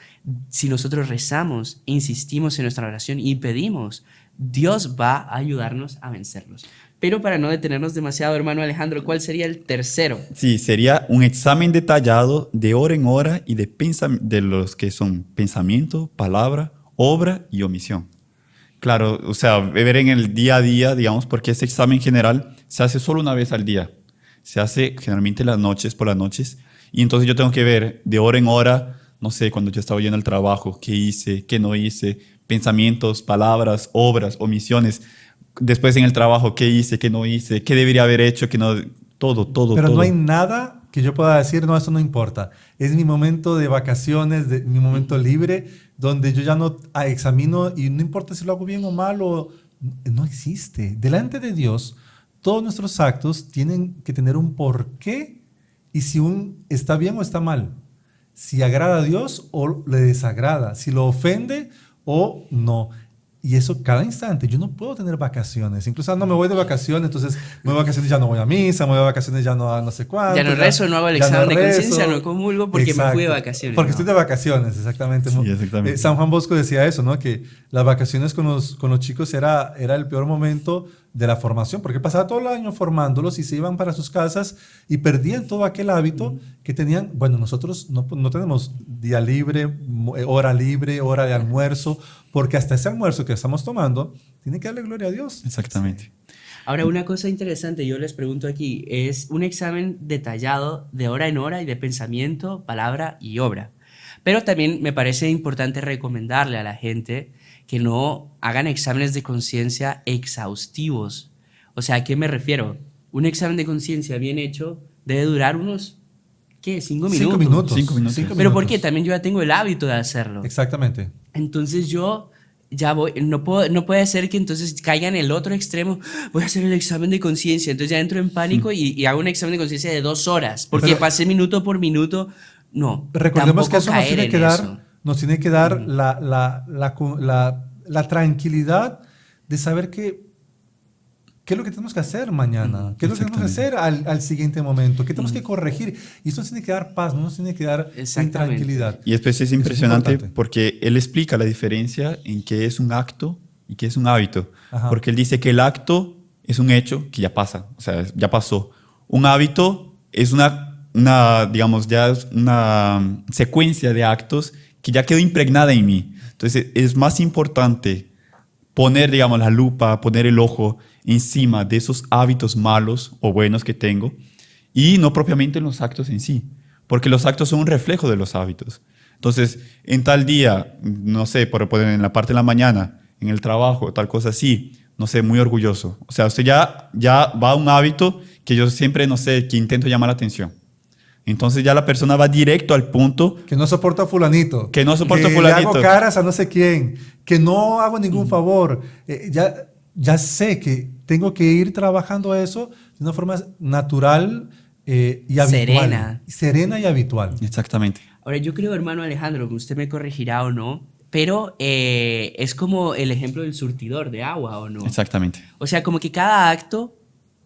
Si nosotros rezamos, insistimos en nuestra oración y pedimos, Dios va a ayudarnos a vencerlos. Pero para no detenernos demasiado, hermano Alejandro, ¿cuál sería el tercero?
Sí, sería un examen detallado de hora en hora y de los que son pensamiento, palabra, obra y omisión. Claro, o sea, ver en el día a día, digamos, porque ese examen general se hace solo una vez al día. Se hace generalmente por las noches. Y entonces yo tengo que ver de hora en hora, no sé, cuando yo estaba yendo al trabajo, qué hice, qué no hice, pensamientos, palabras, obras, omisiones. Después en el trabajo, qué hice, qué no hice, qué debería haber hecho, qué no... Todo.
Pero no hay nada que yo pueda decir, no, eso no importa. Es mi momento de vacaciones, mi momento libre, donde yo ya no examino y no importa si lo hago bien o mal, no existe. Delante de Dios, todos nuestros actos tienen que tener un porqué y si está bien o está mal. Si agrada a Dios o le desagrada, si lo ofende o no. Y eso cada instante. Yo no puedo tener vacaciones. Incluso no me voy de vacaciones, entonces me voy de vacaciones, ya no voy a misa, me voy de vacaciones, ya no sé cuánto.
Ya no rezo, no hago el examen de conciencia, no comulgo porque
Exacto.
me fui de vacaciones.
Porque
¿no?
estoy de vacaciones, exactamente.
Sí, exactamente.
San Juan Bosco decía eso, ¿no? Que las vacaciones con los chicos era el peor momento de la formación, porque pasaba todo el año formándolos y se iban para sus casas y perdían todo aquel hábito que tenían. Bueno, nosotros no tenemos día libre, hora de almuerzo, porque hasta ese almuerzo que estamos tomando tiene que darle gloria a Dios.
Exactamente.
Ahora, una cosa interesante, yo les pregunto aquí, es un examen detallado de hora en hora y de pensamiento, palabra y obra. Pero también me parece importante recomendarle a la gente que no hagan exámenes de conciencia exhaustivos. O sea, ¿a qué me refiero? Un examen de conciencia bien hecho debe durar unos, ¿qué? 5 minutos.
5 minutos.
5 minutos.
Pero ¿por qué? También yo ya tengo el hábito de hacerlo.
Exactamente.
Entonces yo ya voy, no puede ser que entonces caiga en el otro extremo, voy a hacer el examen de conciencia, entonces ya entro en pánico y hago un examen de conciencia de 2 horas, porque
Pero,
pasé minuto por minuto, no.
Recordemos que eso nos tiene que dar
Ujú.
la tranquilidad de saber qué es lo que tenemos que hacer mañana, qué es lo que tenemos que hacer al siguiente momento, qué tenemos que corregir. Y eso nos tiene que dar paz, no nos tiene que dar tranquilidad.
Y después es
Eso
impresionante
importante.
porque él explica la diferencia en qué es un acto y qué es un hábito.
Ajá.
Porque él dice que el acto es un hecho que ya pasa, o sea, ya pasó. Un hábito es digamos, ya es una secuencia de actos que ya quedó impregnada en mí. Entonces es más importante poner, digamos, la lupa, poner el ojo encima de esos hábitos malos o buenos que tengo y no propiamente en los actos en sí, porque los actos son un reflejo de los hábitos. Entonces, en tal día, no sé, por poner en la parte de la mañana, en el trabajo, tal cosa así, no sé, muy orgulloso. O sea, usted ya va a un hábito que yo siempre, no sé, que intento llamar la atención. Entonces ya la persona va directo al punto.
Que no soporto a fulanito.
Que no soporto a
Que
fulanito.
le hago caras a no sé quién. Que no hago ningún favor. Ya sé que tengo que ir trabajando eso de una forma natural y habitual. Serena y habitual.
Exactamente.
Ahora, yo creo, hermano Alejandro, que usted me corregirá o no, pero es como el ejemplo del surtidor de agua, ¿o no?
Exactamente.
O sea, como que cada acto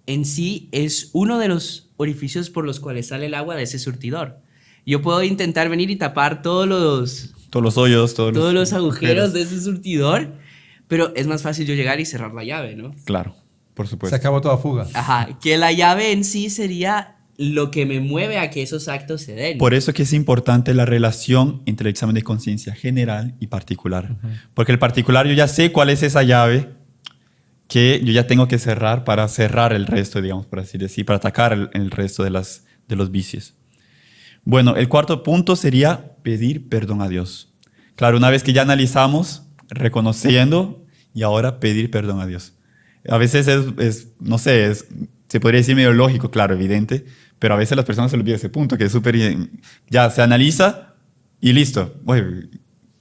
en sí es uno de los orificios por los cuales sale el agua de ese surtidor. Yo puedo intentar venir y tapar todos los
hoyos, todos
los agujeros de ese surtidor, pero es más fácil yo llegar y cerrar la llave, ¿no?
Claro, por
Se
supuesto.
acabó toda fuga.
Ajá, que la llave en sí sería lo que me mueve a que esos actos se den.
Por eso que es importante la relación entre el examen de conciencia general y particular. Porque el particular yo ya sé cuál es esa llave que yo ya tengo que cerrar para cerrar el resto, digamos, por así decir, para atacar el resto de los vicios. Bueno, el cuarto punto sería pedir perdón a Dios. Claro, una vez que ya analizamos, reconociendo y ahora pedir perdón a Dios. A veces no sé, se podría decir medio lógico, claro, evidente, pero a veces las personas se olvidan ese punto, que es súper... Ya se analiza y listo. Oye,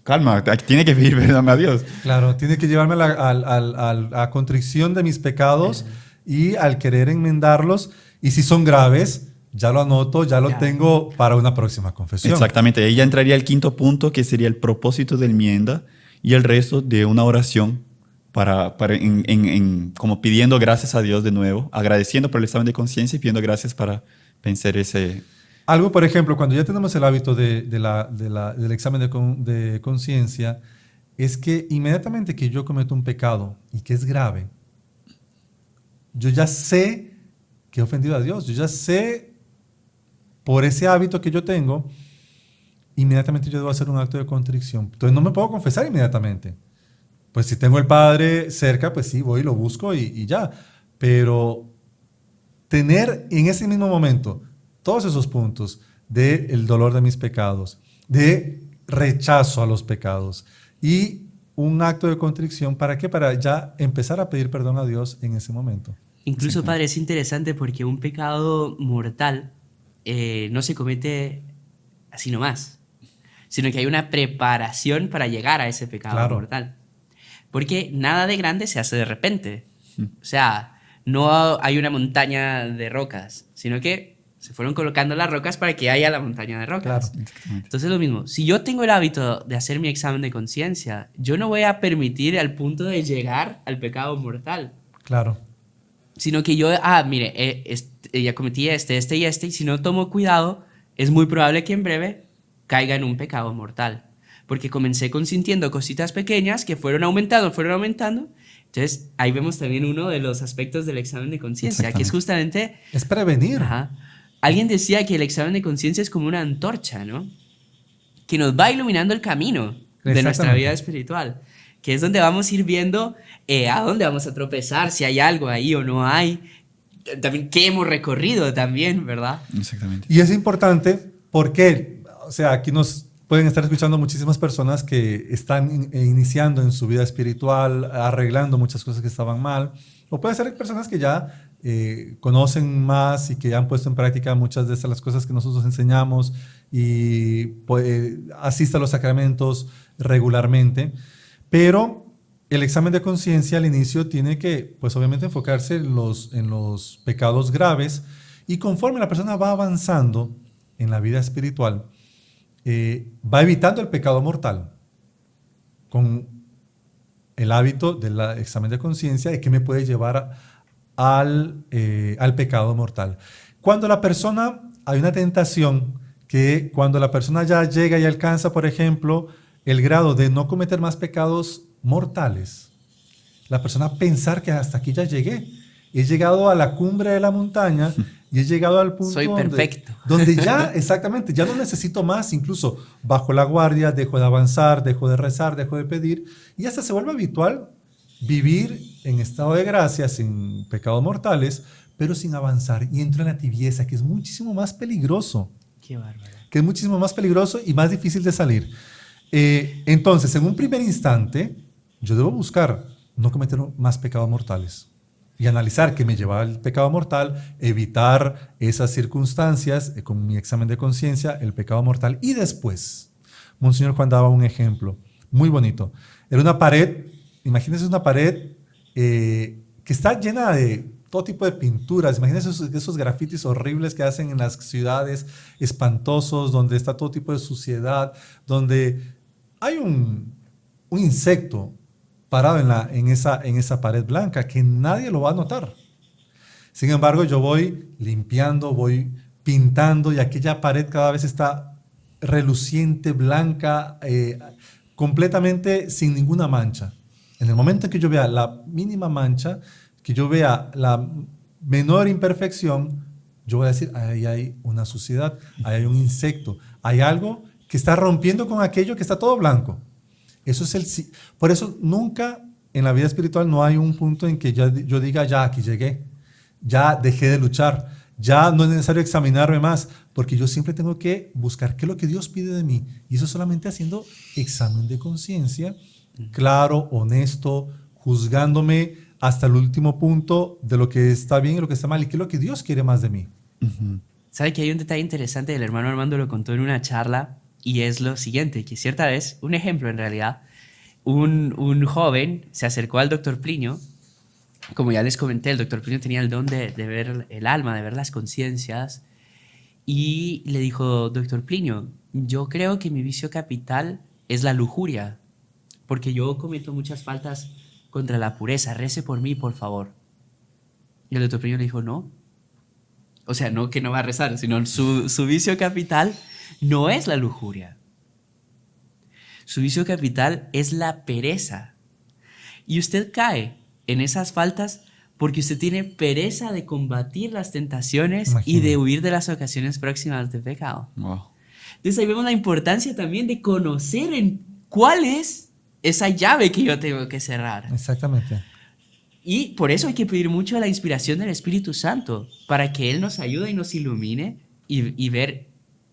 calma, tiene que pedir perdón a Dios.
Claro, tiene que llevarme a contrición de mis pecados y al querer enmendarlos. Y si son graves, ya lo anoto, ya lo tengo para una próxima confesión.
Exactamente, ahí ya entraría el quinto punto, que sería el propósito de enmienda y el resto de una oración como pidiendo gracias a Dios de nuevo, agradeciendo por el examen de conciencia y pidiendo gracias para vencer ese...
Algo, por ejemplo, cuando ya tenemos el hábito del examen de conciencia, es que inmediatamente que yo cometo un pecado y que es grave, yo ya sé que he ofendido a Dios, yo ya sé por ese hábito que yo tengo, inmediatamente yo debo hacer un acto de contrición. Entonces no me puedo confesar inmediatamente. Pues si tengo el Padre cerca, pues sí, voy y lo busco y ya. Pero tener en ese mismo momento todos esos puntos del dolor de mis pecados, de rechazo a los pecados y un acto de contrición, ¿para qué? Para ya empezar a pedir perdón a Dios en ese momento.
Incluso, padre, es interesante porque un pecado mortal no se comete así nomás, sino que hay una preparación para llegar a ese pecado mortal. Porque nada de grande se hace de repente. O sea, no hay una montaña de rocas, sino que se fueron colocando las rocas para que haya la montaña de rocas.
Claro.
Entonces lo mismo, si yo tengo el hábito de hacer mi examen de conciencia, yo no voy a permitir al punto de llegar al pecado mortal.
Claro.
Sino que yo, mire, ya cometí este y este, y si no tomo cuidado, es muy probable que en breve caiga en un pecado mortal. Porque comencé consintiendo cositas pequeñas que fueron aumentando. Entonces, ahí vemos también uno de los aspectos del examen de conciencia, que es justamente...
Es prevenir.
Ajá. Alguien decía que el examen de conciencia es como una antorcha, ¿no? Que nos va iluminando el camino de nuestra vida espiritual. Que es donde vamos a ir viendo a dónde vamos a tropezar, si hay algo ahí o no hay. También qué hemos recorrido también, ¿verdad?
Exactamente.
Y es importante porque, o sea, aquí nos pueden estar escuchando muchísimas personas que están iniciando en su vida espiritual, arreglando muchas cosas que estaban mal. O puede ser personas que ya conocen más y que han puesto en práctica muchas de las cosas que nosotros enseñamos y pues, asiste a los sacramentos regularmente. Pero el examen de conciencia al inicio tiene que, pues obviamente, enfocarse en los pecados graves, y conforme la persona va avanzando en la vida espiritual, va evitando el pecado mortal con el hábito del examen de conciencia y que me puede llevar al pecado mortal. Cuando la persona, hay una tentación que cuando la persona ya llega y alcanza, por ejemplo, el grado de no cometer más pecados mortales, la persona pensar que hasta aquí ya llegué, he llegado a la cumbre de la montaña y he llegado al punto
soy perfecto,
donde ya, exactamente, ya no necesito más, incluso bajo la guardia, dejo de avanzar, dejo de rezar, dejo de pedir, y hasta se vuelve habitual vivir en estado de gracia, sin pecados mortales, pero sin avanzar, y entro en la tibieza, que es muchísimo más peligroso.
Qué bárbaro.
Que es muchísimo más peligroso y más difícil de salir. Entonces, en un primer instante, yo debo buscar no cometer más pecados mortales y analizar qué me lleva al pecado mortal, evitar esas circunstancias con mi examen de conciencia, el pecado mortal. Y después, Monseñor Juan daba un ejemplo muy bonito. Era una pared, imagínense una pared que está llena de todo tipo de pinturas. Imagínense esos grafitis horribles que hacen en las ciudades, espantosos, donde está todo tipo de suciedad, donde hay un insecto parado en esa pared blanca que nadie lo va a notar. Sin embargo, yo voy limpiando, voy pintando, y aquella pared cada vez está reluciente, blanca, completamente sin ninguna mancha. En el momento en que yo vea la mínima mancha, que yo vea la menor imperfección, yo voy a decir, ahí hay una suciedad, ahí hay un insecto, hay algo que está rompiendo con aquello que está todo blanco. Por eso nunca en la vida espiritual no hay un punto en que yo diga, ya aquí llegué, ya dejé de luchar, ya no es necesario examinarme más, porque yo siempre tengo que buscar qué es lo que Dios pide de mí, y eso solamente haciendo examen de conciencia, claro, honesto, juzgándome hasta el último punto de lo que está bien y lo que está mal y qué es lo que Dios quiere más de mí.
¿Sabe que hay un detalle interesante? El hermano Armando lo contó en una charla y es lo siguiente, que cierta vez, un ejemplo en realidad, un joven se acercó al doctor Plinio. Como ya les comenté, el doctor Plinio tenía el don de ver el alma, de ver las conciencias, y le dijo: doctor Plinio, yo creo que mi vicio capital es la lujuria, porque yo cometo muchas faltas contra la pureza, rece por mí, por favor. Y el doctor Plinio le dijo: no. O sea, no que no va a rezar, sino su vicio capital no es la lujuria. Su vicio capital es la pereza. Y usted cae en esas faltas porque usted tiene pereza de combatir las tentaciones y de huir de las ocasiones próximas de pecado.
Wow.
Entonces ahí vemos la importancia también de conocer en cuál es esa llave que yo tengo que cerrar.
Exactamente.
Y por eso hay que pedir mucho la inspiración del Espíritu Santo, para que Él nos ayude y nos ilumine y ver,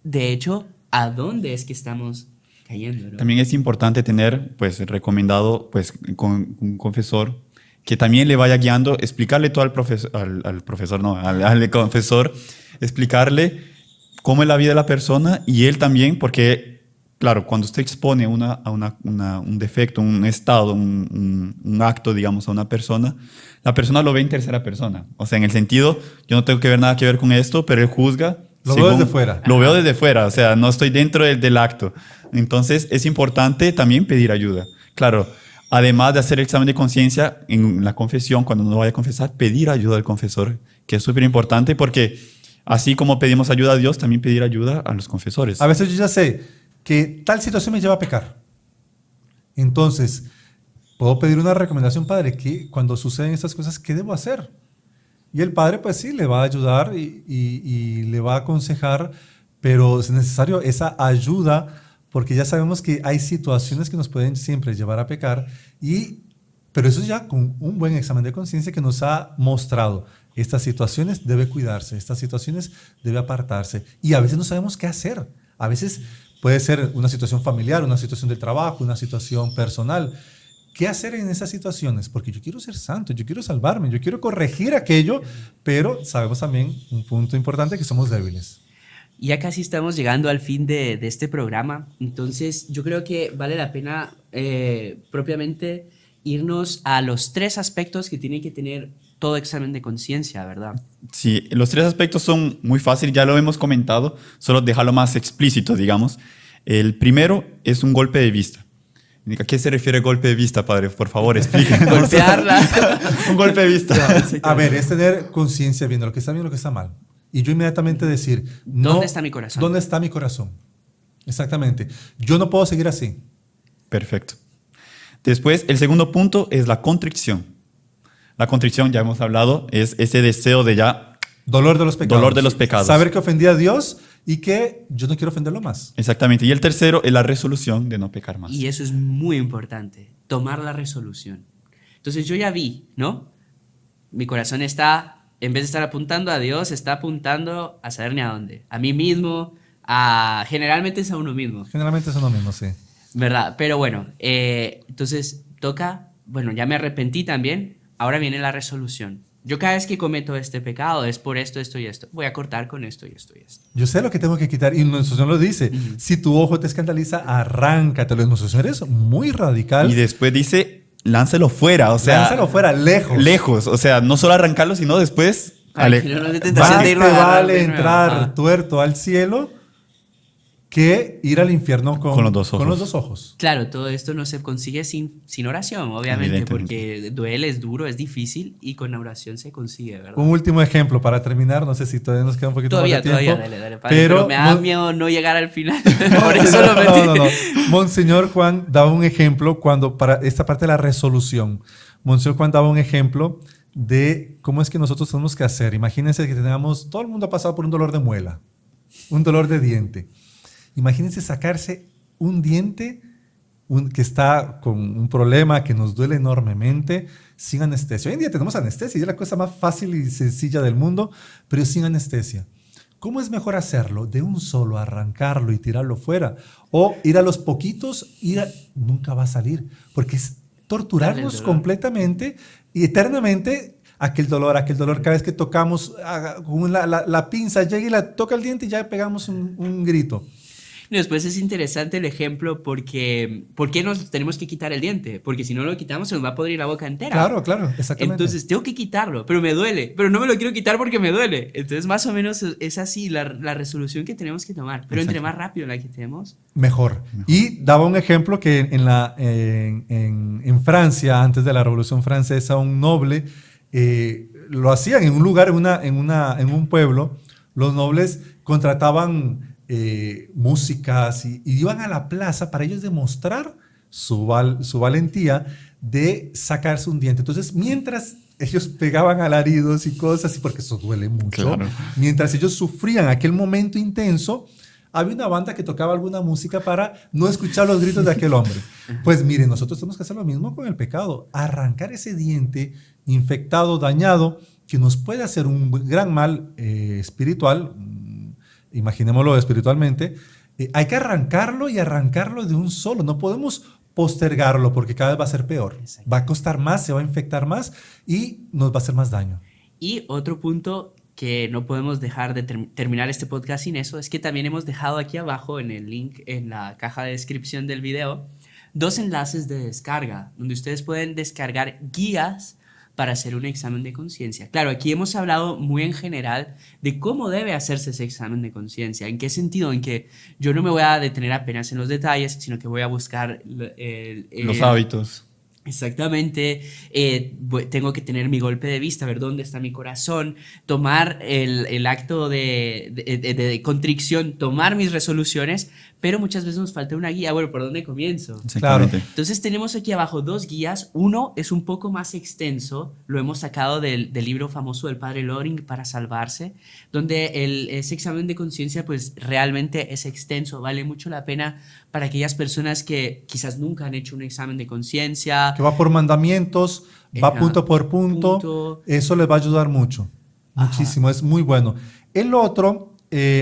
de hecho, a dónde es que estamos cayendo, ¿no?
También es importante tener, pues, recomendado, pues, con un confesor que también le vaya guiando, explicarle todo al confesor, explicarle cómo es la vida de la persona y él también, porque, claro, cuando usted expone un defecto, un estado, un acto, digamos, a una persona, la persona lo ve en tercera persona. O sea, en el sentido, yo no tengo nada que ver con esto, pero él juzga.
Lo veo desde fuera.
Lo veo desde fuera, o sea, no estoy dentro del acto. Entonces, es importante también pedir ayuda. Claro, además de hacer el examen de conciencia en la confesión, cuando uno vaya a confesar, pedir ayuda al confesor, que es súper importante porque así como pedimos ayuda a Dios, también pedir ayuda a los confesores.
A veces yo ya sé que tal situación me lleva a pecar. Entonces, puedo pedir una recomendación, padre, que cuando suceden estas cosas, ¿qué debo hacer? Y el padre, pues sí, le va a ayudar y le va a aconsejar, pero es necesario esa ayuda porque ya sabemos que hay situaciones que nos pueden siempre llevar a pecar, pero eso ya con un buen examen de conciencia que nos ha mostrado estas situaciones debe cuidarse, estas situaciones debe apartarse. Y a veces no sabemos qué hacer. A veces puede ser una situación familiar, una situación de trabajo, una situación personal. ¿Qué hacer en esas situaciones? Porque yo quiero ser santo, yo quiero salvarme, yo quiero corregir aquello, pero sabemos también un punto importante, que somos débiles.
Ya casi estamos llegando al fin de este programa, entonces yo creo que vale la pena propiamente irnos a los 3 aspectos que tiene que tener todo examen de conciencia, ¿verdad? Sí,
los 3 aspectos son muy fáciles, ya lo hemos comentado, solo dejarlo más explícito, digamos. El primero es un golpe de vista. ¿A qué se refiere golpe de vista, padre? Por favor, explíquenos.
Golpearla.
Un golpe de vista.
A ver, es tener conciencia viendo lo que está bien y lo que está mal. Y yo inmediatamente decir, no,
¿dónde está mi corazón?
¿Dónde está mi corazón? Exactamente. Yo no puedo seguir así.
Perfecto. Después, el segundo punto es la contrición. La contrición, ya hemos hablado, es ese deseo de ya...
Dolor de los pecados.
Dolor de los pecados.
Saber que ofendí a Dios y que yo no quiero ofenderlo más.
Exactamente. Y el tercero es la resolución de no pecar más.
Y eso es muy importante, tomar la resolución. Entonces yo ya vi, ¿no? Mi corazón está, en vez de estar apuntando a Dios, está apuntando a saber ni a dónde. A mí mismo, generalmente es a uno mismo.
Generalmente es uno mismo, sí.
¿Verdad? Pero bueno, entonces toca, bueno, ya me arrepentí también, ahora viene la resolución. Yo cada vez que cometo este pecado es por esto, esto y esto. Voy a cortar con esto y esto y esto.
Yo sé lo que tengo que quitar y nuestro Señor lo dice. Si tu ojo te escandaliza, arráncatelo. Nuestro Señor es muy radical.
Y después dice, lánzalo fuera. O sea,
lánzalo fuera, lejos.
Lejos. O sea, no solo arrancarlo, sino después...
Más te vale entrar tuerto al cielo que ir al infierno con los dos ojos.
Claro, todo esto no se consigue sin oración, obviamente, porque duele, es duro, es difícil y con la oración se consigue, ¿verdad?
Un último ejemplo para terminar, no sé si todavía nos queda un poquito más de tiempo.
Todavía, dale, padre, pero me da miedo no llegar al final. Por eso lo metí.
No. Monseñor Juan daba un ejemplo para esta parte de la resolución. Monseñor Juan daba un ejemplo de cómo es que nosotros tenemos que hacer. Imagínense que todo el mundo ha pasado por un dolor de muela, un dolor de diente. Imagínense sacarse un diente que está con un problema que nos duele enormemente sin anestesia. Hoy en día tenemos anestesia y es la cosa más fácil y sencilla del mundo, pero sin anestesia. ¿Cómo es mejor hacerlo? De un solo, arrancarlo y tirarlo fuera. O ir a los poquitos, nunca va a salir, porque torturarnos
dolor.
completamente y eternamente. Aquel dolor, cada vez que tocamos con la pinza, llega y la toca el diente y ya pegamos un grito.
Y después es interesante el ejemplo porque ¿por qué nos tenemos que quitar el diente? Porque si no lo quitamos se nos va a podrir la boca entera.
Claro, exactamente.
Entonces tengo que quitarlo, pero me duele, pero no me lo quiero quitar porque me duele. Entonces más o menos es así la resolución que tenemos que tomar. Pero entre más rápido la quitemos,
Mejor. Y daba un ejemplo que en Francia, antes de la Revolución Francesa, un noble lo hacían en un lugar, en un pueblo. Los nobles contrataban músicas y iban a la plaza para ellos demostrar su valentía de sacarse un diente. Entonces, mientras ellos pegaban alaridos y cosas, porque eso duele mucho,
Claro.
mientras ellos sufrían aquel momento intenso, había una banda que tocaba alguna música para no escuchar los gritos de aquel hombre. Pues miren, nosotros tenemos que hacer lo mismo con el pecado. Arrancar ese diente infectado, dañado, que nos puede hacer un gran mal espiritual, imaginémoslo espiritualmente. Hay que arrancarlo y arrancarlo de un solo. No podemos postergarlo porque cada vez va a ser peor.
Exacto.
Va a costar más, se va a infectar más y nos va a hacer más daño.
Y otro punto que no podemos dejar de terminar este podcast sin eso es que también hemos dejado aquí abajo en el link, en la caja de descripción del video, 2 enlaces de descarga, donde ustedes pueden descargar guías para hacer un examen de conciencia. Claro, aquí hemos hablado muy en general de cómo debe hacerse ese examen de conciencia. ¿En qué sentido? En que yo no me voy a detener apenas en los detalles, sino que voy a buscar
Los hábitos.
Exactamente, tengo que tener mi golpe de vista, ver dónde está mi corazón, tomar el acto de contrición, tomar mis resoluciones, pero muchas veces nos falta una guía. Bueno, ¿por dónde comienzo?
Exactamente.
Entonces tenemos aquí abajo 2 guías. Uno es un poco más extenso, lo hemos sacado del libro famoso del padre Loring, Para Salvarse, donde ese examen de conciencia pues realmente es extenso, vale mucho la pena para aquellas personas que quizás nunca han hecho un examen de conciencia.
Que va por mandamientos, va punto por punto. Eso les va a ayudar mucho, muchísimo, es muy bueno. El otro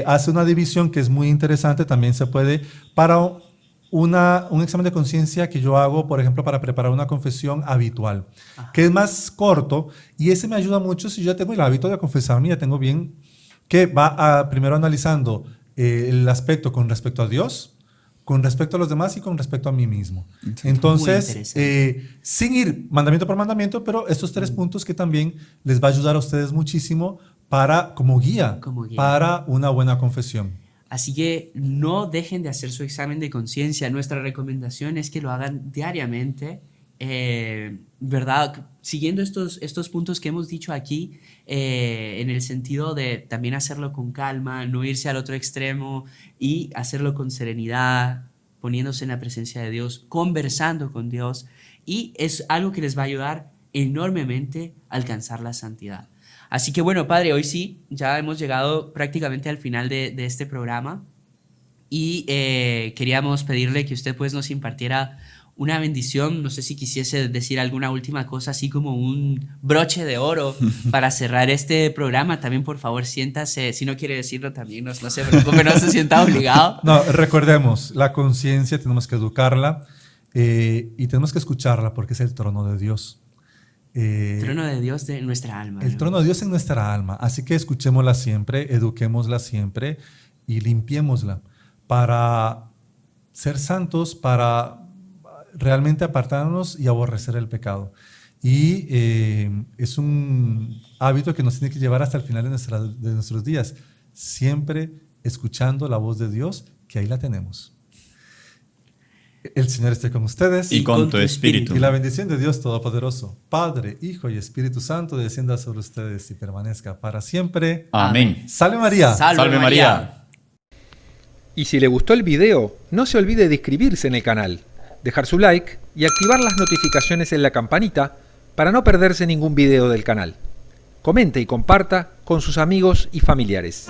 hace una división que es muy interesante, también se puede para un examen de conciencia que yo hago, por ejemplo, para preparar una confesión habitual, que es más corto y ese me ayuda mucho si yo tengo el hábito de confesarme, ya tengo bien, que va primero analizando el aspecto con respecto a Dios, con respecto a los demás y con respecto a mí mismo. Entonces, sin ir mandamiento por mandamiento, pero estos 3 puntos que también les va a ayudar a ustedes muchísimo como guía para una buena confesión.
Así que no dejen de hacer su examen de conciencia. Nuestra recomendación es que lo hagan diariamente, ¿verdad? Siguiendo estos puntos que hemos dicho aquí, en el sentido de también hacerlo con calma, no irse al otro extremo y hacerlo con serenidad, poniéndose en la presencia de Dios, conversando con Dios, y es algo que les va a ayudar enormemente a alcanzar la santidad. Así que bueno, Padre, hoy sí, ya hemos llegado prácticamente al final de este programa y queríamos pedirle que usted pues nos impartiera una bendición. No sé si quisiese decir alguna última cosa, así como un broche de oro para cerrar este programa. También, por favor, siéntase. Si no quiere decirlo también, no se preocupe, no se sienta obligado.
No, recordemos, la conciencia tenemos que educarla y tenemos que escucharla porque es el trono de Dios.
El trono de Dios de nuestra alma.
El trono de Dios en nuestra alma. Así que escuchémosla siempre, eduquémosla siempre y limpiémosla para ser santos, para realmente apartarnos y aborrecer el pecado. Y es un hábito que nos tiene que llevar hasta el final de nuestros días, siempre escuchando la voz de Dios, que ahí la tenemos. El Señor esté con ustedes.
Y con tu espíritu.
Y la bendición de Dios Todopoderoso, Padre, Hijo y Espíritu Santo, descienda sobre ustedes y permanezca para siempre.
Amén.
¡Salve María!
¡Salve María!
Y si le gustó el video, no se olvide de inscribirse en el canal, dejar su like y activar las notificaciones en la campanita para no perderse ningún video del canal. Comente y comparta con sus amigos y familiares.